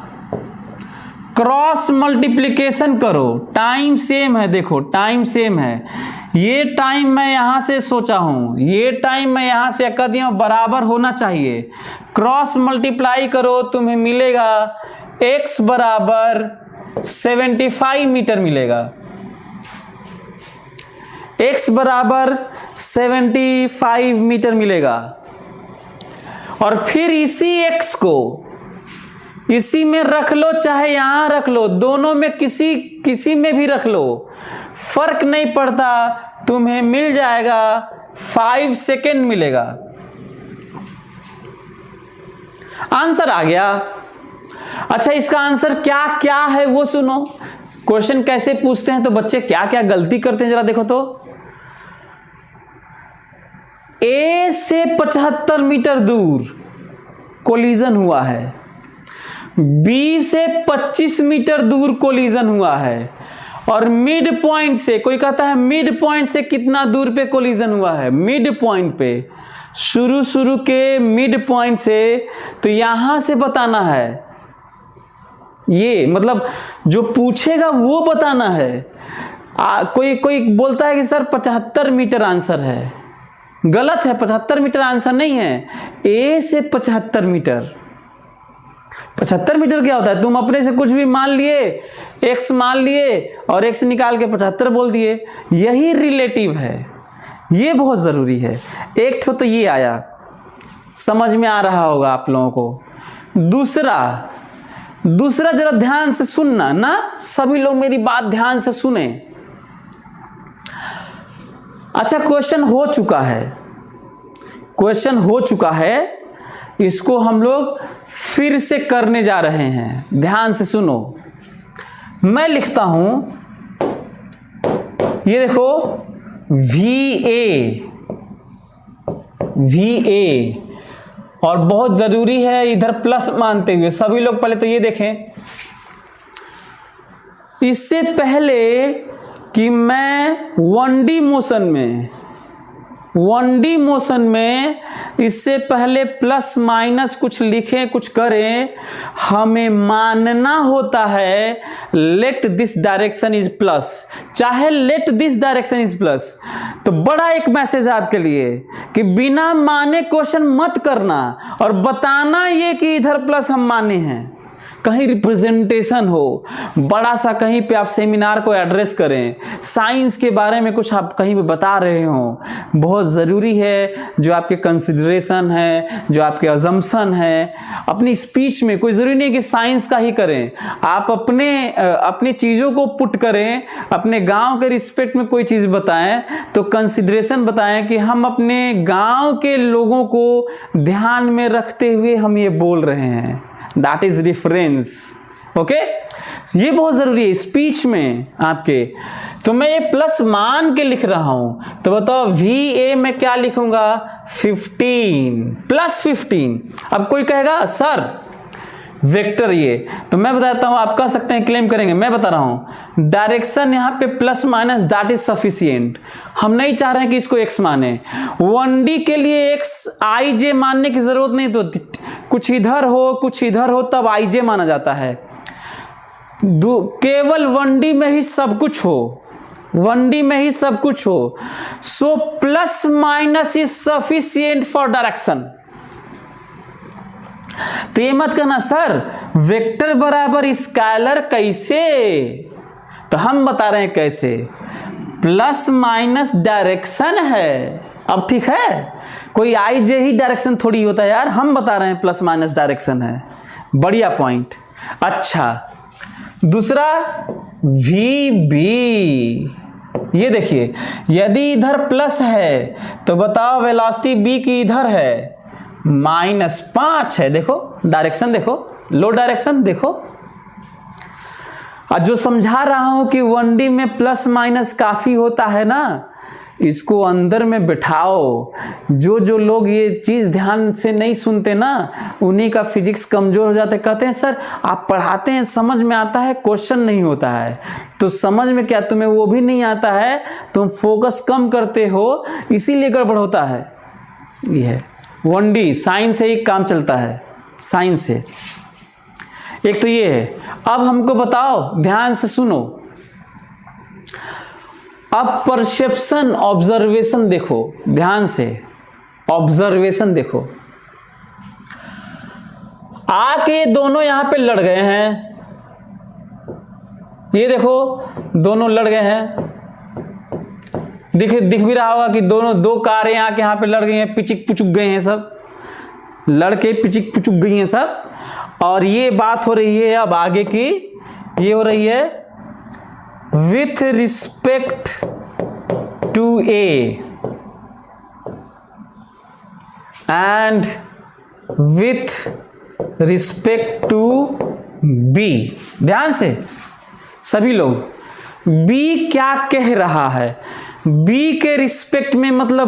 क्रॉस मल्टीप्लिकेशन करो, टाइम सेम है। देखो टाइम सेम है, ये टाइम मैं यहां से सोचा हूं, ये टाइम मैं यहां से कर दिया, बराबर होना चाहिए। क्रॉस मल्टीप्लाई करो, तुम्हें मिलेगा x बराबर 75 मीटर मिलेगा, x बराबर 75 मीटर मिलेगा। और फिर इसी x को इसी में रख लो, चाहे यहां रख लो, दोनों में किसी में भी रख लो, फर्क नहीं पड़ता, तुम्हें मिल जाएगा 5 सेकेंड मिलेगा। आंसर आ गया। अच्छा इसका आंसर क्या क्या है वो सुनो। क्वेश्चन कैसे पूछते हैं तो बच्चे क्या क्या गलती करते हैं जरा देखो तो। ए से 75 मीटर दूर कोलिजन हुआ है, बी से 25 मीटर दूर कोलिजन हुआ है, और मिड पॉइंट से, कोई कहता है मिड पॉइंट से कितना दूर पे कोलिजन हुआ है? मिड पॉइंट पे, शुरू के मिड पॉइंट से, तो यहां से बताना है। ये मतलब जो पूछेगा वो बताना है। कोई बोलता है कि सर 75 मीटर आंसर है, गलत है, 75 मीटर आंसर नहीं है। ए से 75 मीटर, 75 मीटर क्या होता है? तुम अपने से कुछ भी मान लिए, x मान लिए और x निकाल के 75 बोल दिए, यही रिलेटिव है। ये बहुत जरूरी है। एक तो ये आया, समझ में आ रहा होगा आप लोगों को। दूसरा जरा ध्यान से सुनना ना, सभी लोग मेरी बात ध्यान से सुने। अच्छा क्वेश्चन हो चुका है, इसको हम लोग फिर से करने जा रहे हैं। ध्यान से सुनो, मैं लिखता हूं, ये देखो VA, और बहुत जरूरी है इधर प्लस मानते हुए सभी लोग पहले तो ये देखें, इससे पहले कि मैं 1D मोशन में इससे पहले प्लस माइनस कुछ लिखें कुछ करें, हमें मानना होता है let this direction is plus, चाहे let this direction is plus. तो बड़ा एक मैसेज आपके लिए कि बिना माने क्वेश्चन मत करना, और बताना ये कि इधर प्लस हम माने हैं। कहीं रिप्रेजेंटेशन हो, बड़ा सा कहीं पे आप सेमिनार को एड्रेस करें, साइंस के बारे में कुछ आप कहीं पे बता रहे हो, बहुत ज़रूरी है जो आपके कंसिडरेशन है, जो आपके अजम्पशन है अपनी स्पीच में। कोई ज़रूरी नहीं कि साइंस का ही करें, आप अपनी चीज़ों को पुट करें, अपने गांव के रिस्पेक्ट में कोई चीज़ बताएं तो कंसिडरेशन बताएं कि हम अपने गांव के लोगों को ध्यान में रखते हुए हम ये बोल रहे हैं। That is reference. ओके, ये बहुत जरूरी है स्पीच में आपके। तो मैं ये प्लस मान के लिख रहा हूं, तो बताओ VA में क्या लिखूंगा? 15 प्लस 15। अब कोई कहेगा सर वेक्टर ये, तो मैं बताता हूं, आप कह सकते हैं क्लेम करेंगे, मैं बता रहा हूं डायरेक्शन यहां पे plus minus that is sufficient. हम नहीं चाह रहे हैं कि इसको x माने। 1D के लिए x IJ मानने की जरूरत नहीं, तो कुछ इधर हो तब IJ माना जाता है। केवल 1D में ही सब कुछ हो, 1D में ही सब कुछ हो। So plus minus is sufficient for direction. तो ये मत कहना सर वेक्टर बराबर स्केलर कैसे, तो हम बता रहे हैं कैसे। प्लस माइनस डायरेक्शन है। अब ठीक है, कोई IJ ही डायरेक्शन थोड़ी होता है यार, हम बता रहे हैं प्लस माइनस डायरेक्शन है। बढ़िया पॉइंट। अच्छा दूसरा वी बी, ये देखिए यदि इधर प्लस है तो बताओ वेलोसिटी बी की इधर है -5 है। देखो डायरेक्शन देखो, लो डायरेक्शन देखो। और जो समझा रहा हूं कि 1D में प्लस माइनस काफी होता है ना, इसको अंदर में बिठाओ। जो जो लोग ये चीज ध्यान से नहीं सुनते ना, उन्हीं का फिजिक्स कमजोर हो जाता है। कहते हैं सर आप पढ़ाते हैं समझ में आता है, क्वेश्चन नहीं होता है। तो समझ में क्या, तुम्हें वो भी नहीं आता है, तुम फोकस कम करते हो, इसीलिए गड़बड़ होता है। ये है 1D, साइंस से ही काम चलता है, साइंस से। एक तो ये है। अब हमको बताओ, ध्यान से सुनो, अब परसेप्शन ऑब्जर्वेशन देखो, ध्यान से ऑब्जर्वेशन देखो। आके दोनों यहां पे लड़ गए हैं, ये देखो दोनों लड़ गए हैं। दिख भी रहा होगा कि दो कारें आके यहां पे लड़ गई हैं, पिचिक पुचुक गए हैं सब, लड़के पिचिक पुचुक गई हैं सब। और ये बात हो रही है अब आगे की, ये हो रही है with respect to A and with respect to B. ध्यान से सभी लोग, बी क्या कह रहा है, बी के रिस्पेक्ट में मतलब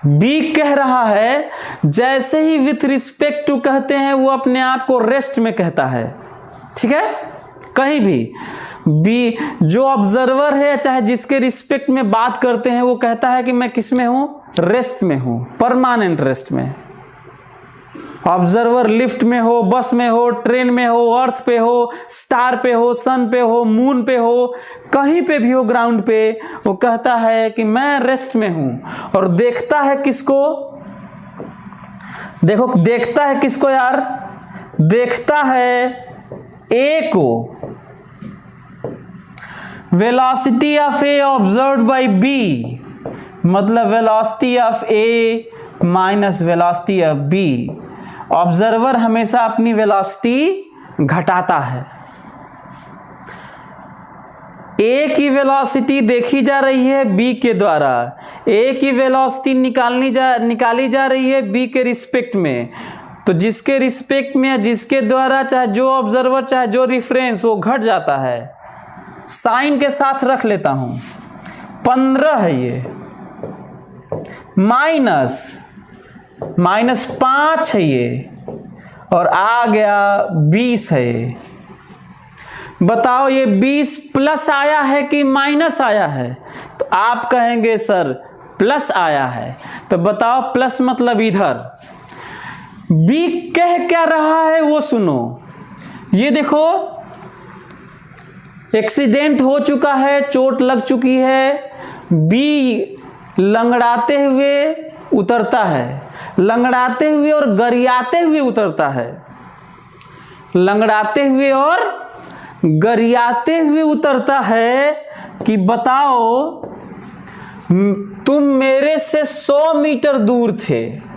बी कह रहा है, जैसे ही विथ रिस्पेक्ट टू कहते हैं वो अपने आप को रेस्ट में कहता है। ठीक है, कहीं भी बी जो ऑब्जर्वर है, चाहे जिसके रिस्पेक्ट में बात करते हैं, वो कहता है कि मैं किस में हूं, रेस्ट में हूं, परमानेंट रेस्ट में। ऑब्जर्वर लिफ्ट में हो, बस में हो, ट्रेन में हो, अर्थ पे हो, स्टार पे हो, सन पे हो, मून पे हो, कहीं पे भी हो ग्राउंड पे, वो कहता है कि मैं रेस्ट में हूं। और देखता है किसको, देखो देखता है किसको यार, देखता है ए को। Velocity of A observed by B मतलब velocity of A minus velocity of B. Observer हमेशा अपनी वेलोसिटी घटाता है। ए की वेलोसिटी देखी जा रही है बी के द्वारा, ए की वेलोसिटी निकाली जा रही है बी के रिस्पेक्ट में। तो जिसके रिस्पेक्ट में, जिसके द्वारा, चाहे जो ऑब्जर्वर चाहे जो रिफरेंस, वो घट जाता है। साइन के साथ रख लेता हूं, 15 है ये, -5 है ये, और आ गया 20 है ये। बताओ ये 20 प्लस आया है कि माइनस आया है? तो आप कहेंगे सर प्लस आया है। तो बताओ प्लस मतलब इधर। बी कह क्या रहा है वो सुनो। ये देखो एक्सीडेंट हो चुका है, चोट लग चुकी है, बी लंगड़ाते हुए उतरता है, लंगड़ाते हुए और गरियाते हुए उतरता है, लंगड़ाते हुए और गरियाते हुए उतरता है कि बताओ तुम मेरे से 100 मीटर दूर थे।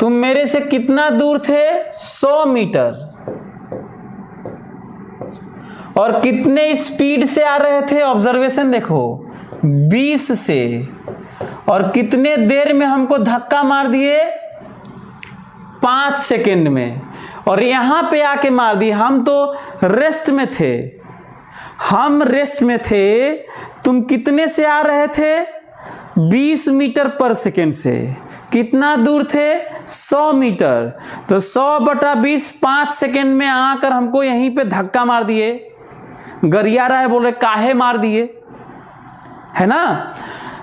तुम मेरे से कितना दूर थे? 100 मीटर। और कितने स्पीड से आ रहे थे? ऑब्जर्वेशन देखो 20 से। और कितने देर में हमको धक्का मार दिए? 5 सेकेंड में। और यहां पे आके मार दिए। हम तो रेस्ट में थे, हम रेस्ट में थे। तुम कितने से आ रहे थे? 20 मीटर पर सेकेंड से। कितना दूर थे? 100 मीटर। तो 100/20 5 सेकेंड में आकर हमको यहीं पे धक्का मार दिए। गरिया रहा है, बोल रहे काहे मार दिए, है ना।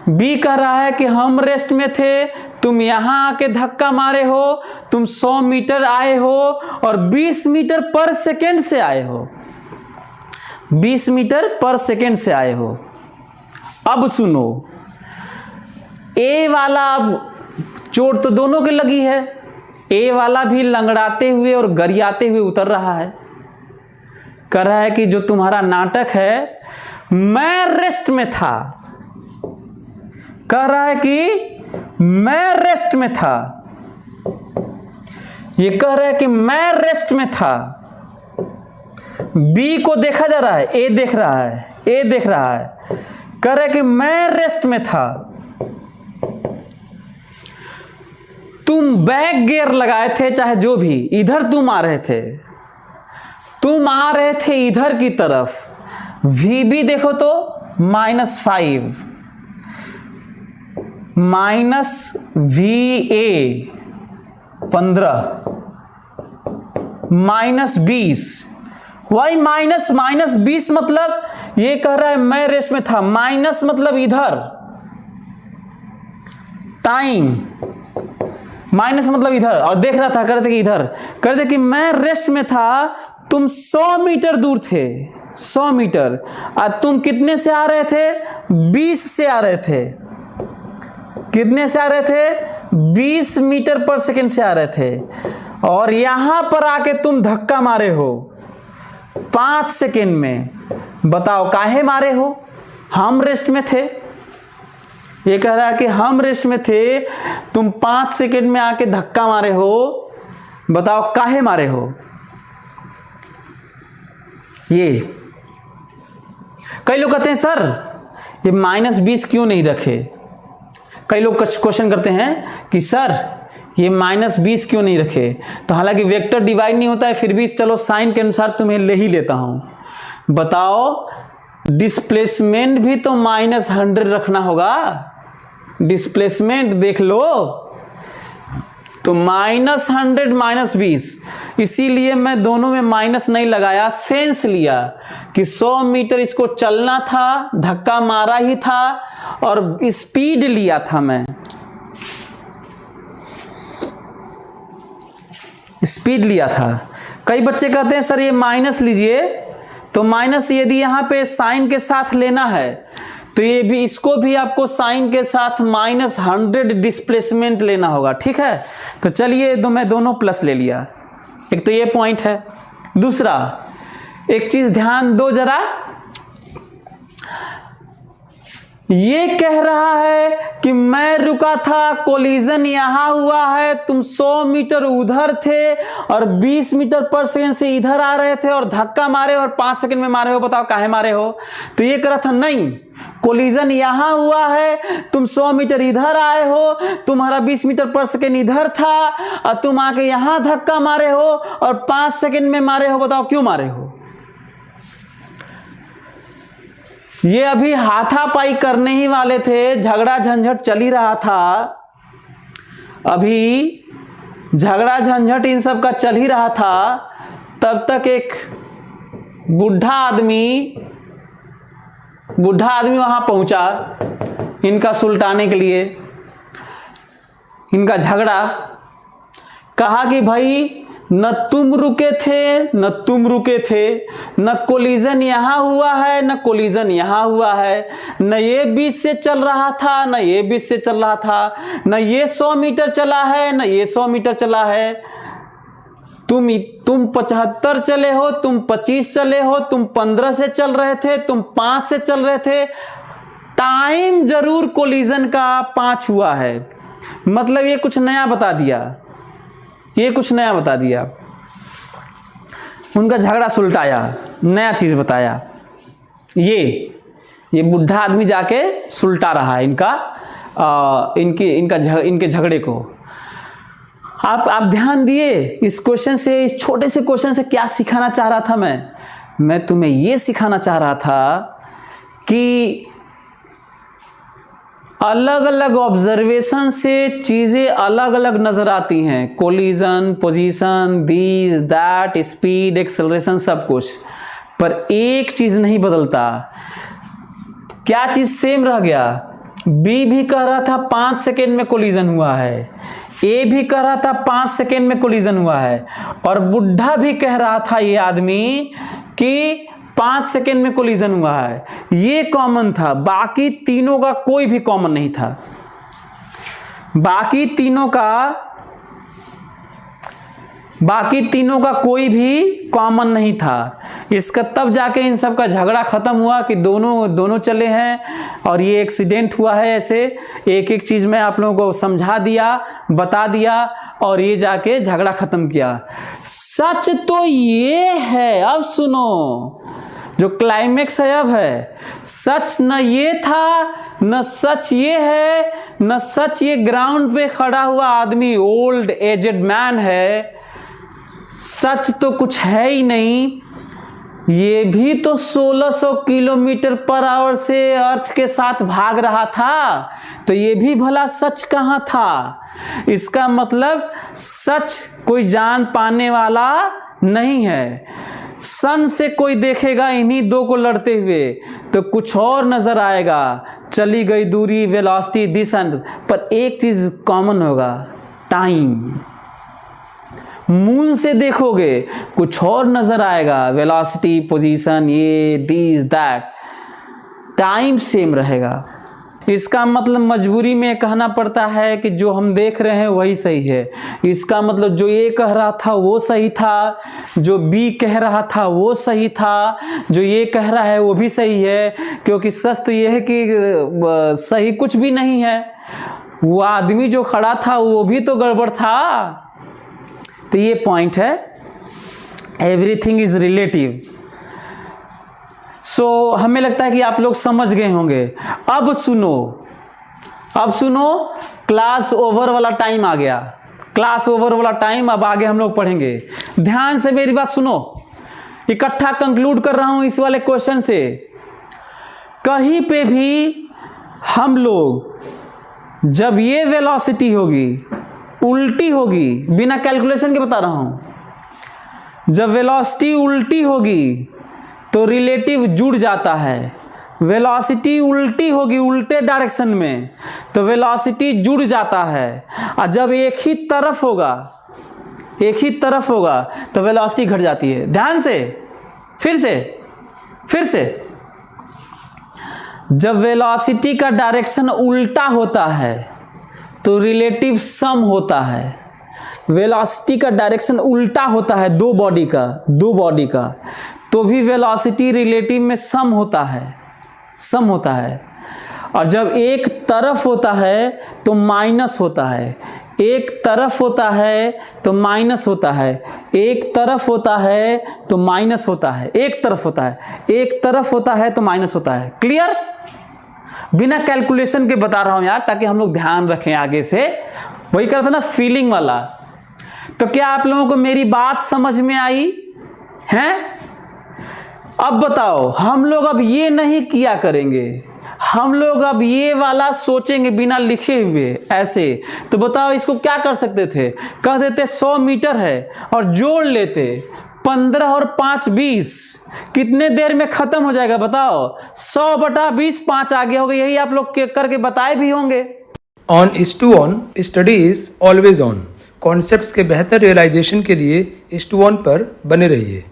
बी कह रहा है कि हम रेस्ट में थे, तुम यहां आके धक्का मारे हो, तुम 100 मीटर आए हो और 20 मीटर पर सेकेंड से आए हो, 20 मीटर पर सेकेंड से आए हो। अब सुनो, ए वाला, अब चोट तो दोनों के लगी है, ए वाला भी लंगड़ाते हुए और गरियाते हुए उतर रहा है। कह रहा है कि जो तुम्हारा नाटक है, मैं रेस्ट में था। कह रहा है कि मैं रेस्ट में था। ये कह रहा है कि मैं रेस्ट में था। बी को देखा जा रहा है, ए देख रहा है, ए देख रहा है, कह रहे कि मैं रेस्ट में था। तुम बैक गियर लगाए थे, चाहे जो भी, इधर तुम आ रहे थे, तुम आ रहे थे इधर की तरफ। VB देखो तो -5 माइनस VA 15 -20। वाई -20 मतलब ये कह रहा है मैं रेस्ट में था, माइनस मतलब इधर, टाइम माइनस मतलब इधर, और देख रहा था, कर दे कि इधर, कर दे कि मैं रेस्ट में था, तुम 100 मीटर दूर थे, 100 मीटर, और तुम कितने से आ रहे थे? 20 से आ रहे थे। कितने से आ रहे थे? 20 मीटर पर सेकंड से आ रहे थे, और यहां पर आके तुम धक्का मारे हो 5 सेकंड में। बताओ काहे मारे हो? हम रेस्ट में थे। ये कह रहा है कि हम रेस्ट में थे, तुम 5 सेकंड में आके धक्का मारे हो, बताओ काहे मारे हो? ये कई लोग कहते हैं सर ये -20 क्यों नहीं रखे? कई लोग क्वेश्चन करते हैं कि सर ये -20 क्यों नहीं रखे? तो हालांकि वेक्टर डिवाइड नहीं होता है, फिर भी चलो साइन के अनुसार तुम्हें ले ही लेता हूं। बताओ डिस्प्लेसमेंट भी तो -100 रखना होगा। डिस्प्लेसमेंट देख लो तो -100 -20, इसीलिए मैं दोनों में माइनस नहीं लगाया, सेंस लिया कि 100 मीटर इसको चलना था, धक्का मारा ही था, और स्पीड लिया था, मैं स्पीड लिया था। कई बच्चे कहते हैं सर ये माइनस लीजिए, तो माइनस यदि यहां पे साइन के साथ लेना है तो ये भी, इसको भी आपको साइन के साथ -100 डिस्प्लेसमेंट लेना होगा। ठीक है, तो चलिए मैं दोनों प्लस ले लिया। एक तो ये पॉइंट है। दूसरा एक चीज ध्यान दो जरा, ये कह रहा है कि मैं रुका था, कोलिजन यहां हुआ है, तुम 100 मीटर उधर थे और 20 मीटर पर सेकंड से इधर आ रहे थे और धक्का मारे और 5 सेकंड में मारे हो। बताओ काहे मारे हो? तो ये कह रहा था नहीं, कोलिजन यहां हुआ है, तुम 100 मीटर इधर आए हो, तुम्हारा 20 मीटर पर सेकंड इधर था, और तुम आके यहां धक्का मारे हो और 5 सेकंड में मारे हो। बताओ क्यों मारे हो? ये अभी हाथापाई करने ही वाले थे, झगड़ा झंझट चल ही रहा था, अभी झगड़ा झंझट इन सब का चल ही रहा था। तब तक एक बूढ़ा आदमी वहां पहुंचा इनका सुलटाने के लिए, इनका झगड़ा। कहा कि भाई न तुम रुके थे, न तुम रुके थे, न कोलिजन यहां हुआ है, न कोलिजन यहां हुआ है, न ये 20 से चल रहा था, न ये 20 से चल रहा था, न ये 100 मीटर चला है, न ये 100 मीटर चला है। तुम 75 चले हो, तुम 25 चले हो, तुम 15 से चल रहे थे, तुम 5 से चल रहे थे। टाइम जरूर कोलिजन का 5 हुआ है। मतलब ये कुछ नया बता दिया, ये कुछ नया बता दिया, उनका झगड़ा सुलटाया, नया चीज बताया। ये बुढ़ा आदमी जाके सुलटा रहा है इनके झगड़े को। आप ध्यान दिए इस क्वेश्चन से, इस छोटे से क्वेश्चन से क्या सिखाना चाह रहा था मैं तुम्हें ये सिखाना चाह रहा था कि अलग अलग ऑब्जर्वेशन से चीजें अलग अलग नजर आती हैं। Collision, position, this that, speed, acceleration, सब कुछ, पर एक चीज नहीं बदलता। क्या चीज सेम रह गया? बी भी कह रहा था 5 सेकेंड में कोलिजन हुआ है, ए भी कह रहा था 5 सेकेंड में कोलिजन हुआ है, और बुढ़ा भी कह रहा था ये आदमी कि 5 सेकेंड में कोलिजन हुआ है। ये कॉमन था, बाकी तीनों का कोई भी कॉमन नहीं था। बाकी तीनों का कोई भी कॉमन नहीं था। इसका तब जाके इन सब का झगड़ा खत्म हुआ कि दोनों चले हैं, और ये एक्सीडेंट हुआ है। ऐसे एक एक चीज मैं आप लोगों को समझा दिया, बता दिया, और ये जाके झगड़ा खत्म किया। सच तो ये है, अब सुनो, जो क्लाइमेक्स है अब है, सच न ये था, न सच ये है, न सच ये ग्राउंड पे खड़ा हुआ आदमी ओल्ड एजेड मैन है, सच तो कुछ है ही नहीं, ये भी तो 1600 किलोमीटर पर आवर से अर्थ के साथ भाग रहा था, तो ये भी भला सच कहाँ था। इसका मतलब सच कोई जान पाने वाला नहीं है। सन से कोई देखेगा इन्हीं दो को लड़ते हुए तो कुछ और नजर आएगा, चली गई दूरी, वेलोसिटी, दिस एंड, पर एक चीज कॉमन होगा, टाइम। मून से देखोगे कुछ और नजर आएगा, वेलोसिटी, पोजीशन, ये दिस दैट, टाइम सेम रहेगा। इसका मतलब मजबूरी में कहना पड़ता है कि जो हम देख रहे हैं वही सही है। इसका मतलब जो ए कह रहा था वो सही था, जो बी कह रहा था वो सही था, जो ये कह रहा है वो भी सही है, क्योंकि सच तो ये है कि सही कुछ भी नहीं है। वो आदमी जो खड़ा था वो भी तो गड़बड़ था। तो ये पॉइंट है, एवरीथिंग इज रिलेटिव। सो हमें लगता है कि आप लोग समझ गए होंगे। अब सुनो, क्लास ओवर वाला टाइम आ गया, क्लास ओवर वाला टाइम। अब आगे हम लोग पढ़ेंगे, ध्यान से मेरी बात सुनो, इकट्ठा कंक्लूड कर रहा हूं इस वाले क्वेश्चन से। कहीं पे भी हम लोग जब ये वेलोसिटी होगी, उल्टी होगी, बिना कैलकुलेशन के बता रहा हूं, जब वेलोसिटी उल्टी होगी तो रिलेटिव जुड़ जाता है। वेलोसिटी उल्टी होगी, उल्टे डायरेक्शन में, तो वेलोसिटी जुड़ जाता है। और जब एक ही तरफ होगा तो वेलोसिटी घट जाती है। ध्यान से, फिर से जब वेलोसिटी का डायरेक्शन उल्टा होता है तो रिलेटिव सम होता है। वेलोसिटी का डायरेक्शन उल्टा होता है दो बॉडी का, तो भी वेलोसिटी रिलेटिव में सम होता है। और जब एक तरफ होता है तो माइनस होता है, एक तरफ होता है तो माइनस होता है, एक तरफ होता है तो माइनस होता है, एक तरफ होता है तो माइनस होता है। क्लियर? बिना कैलकुलेशन के बता रहा हूं यार, ताकि हम लोग ध्यान रखें आगे से। वही करता ना फीलिंग वाला। तो क्या आप लोगों को मेरी बात समझ में आई है? अब बताओ, हम लोग अब ये नहीं किया करेंगे, हम लोग अब ये वाला सोचेंगे बिना लिखे हुए ऐसे। तो बताओ इसको क्या कर सकते थे? कह देते 100 मीटर है और जोड़ लेते 15 और 5 20, कितने देर में खत्म हो जाएगा बताओ? 100/20, 5 आगे हो गए। यही आप लोग करके बताए भी होंगे। On is to on, study is always on. Concepts के बेहतर रियलाइजेशन के लिए इज टू ऑन पर बने रहिए।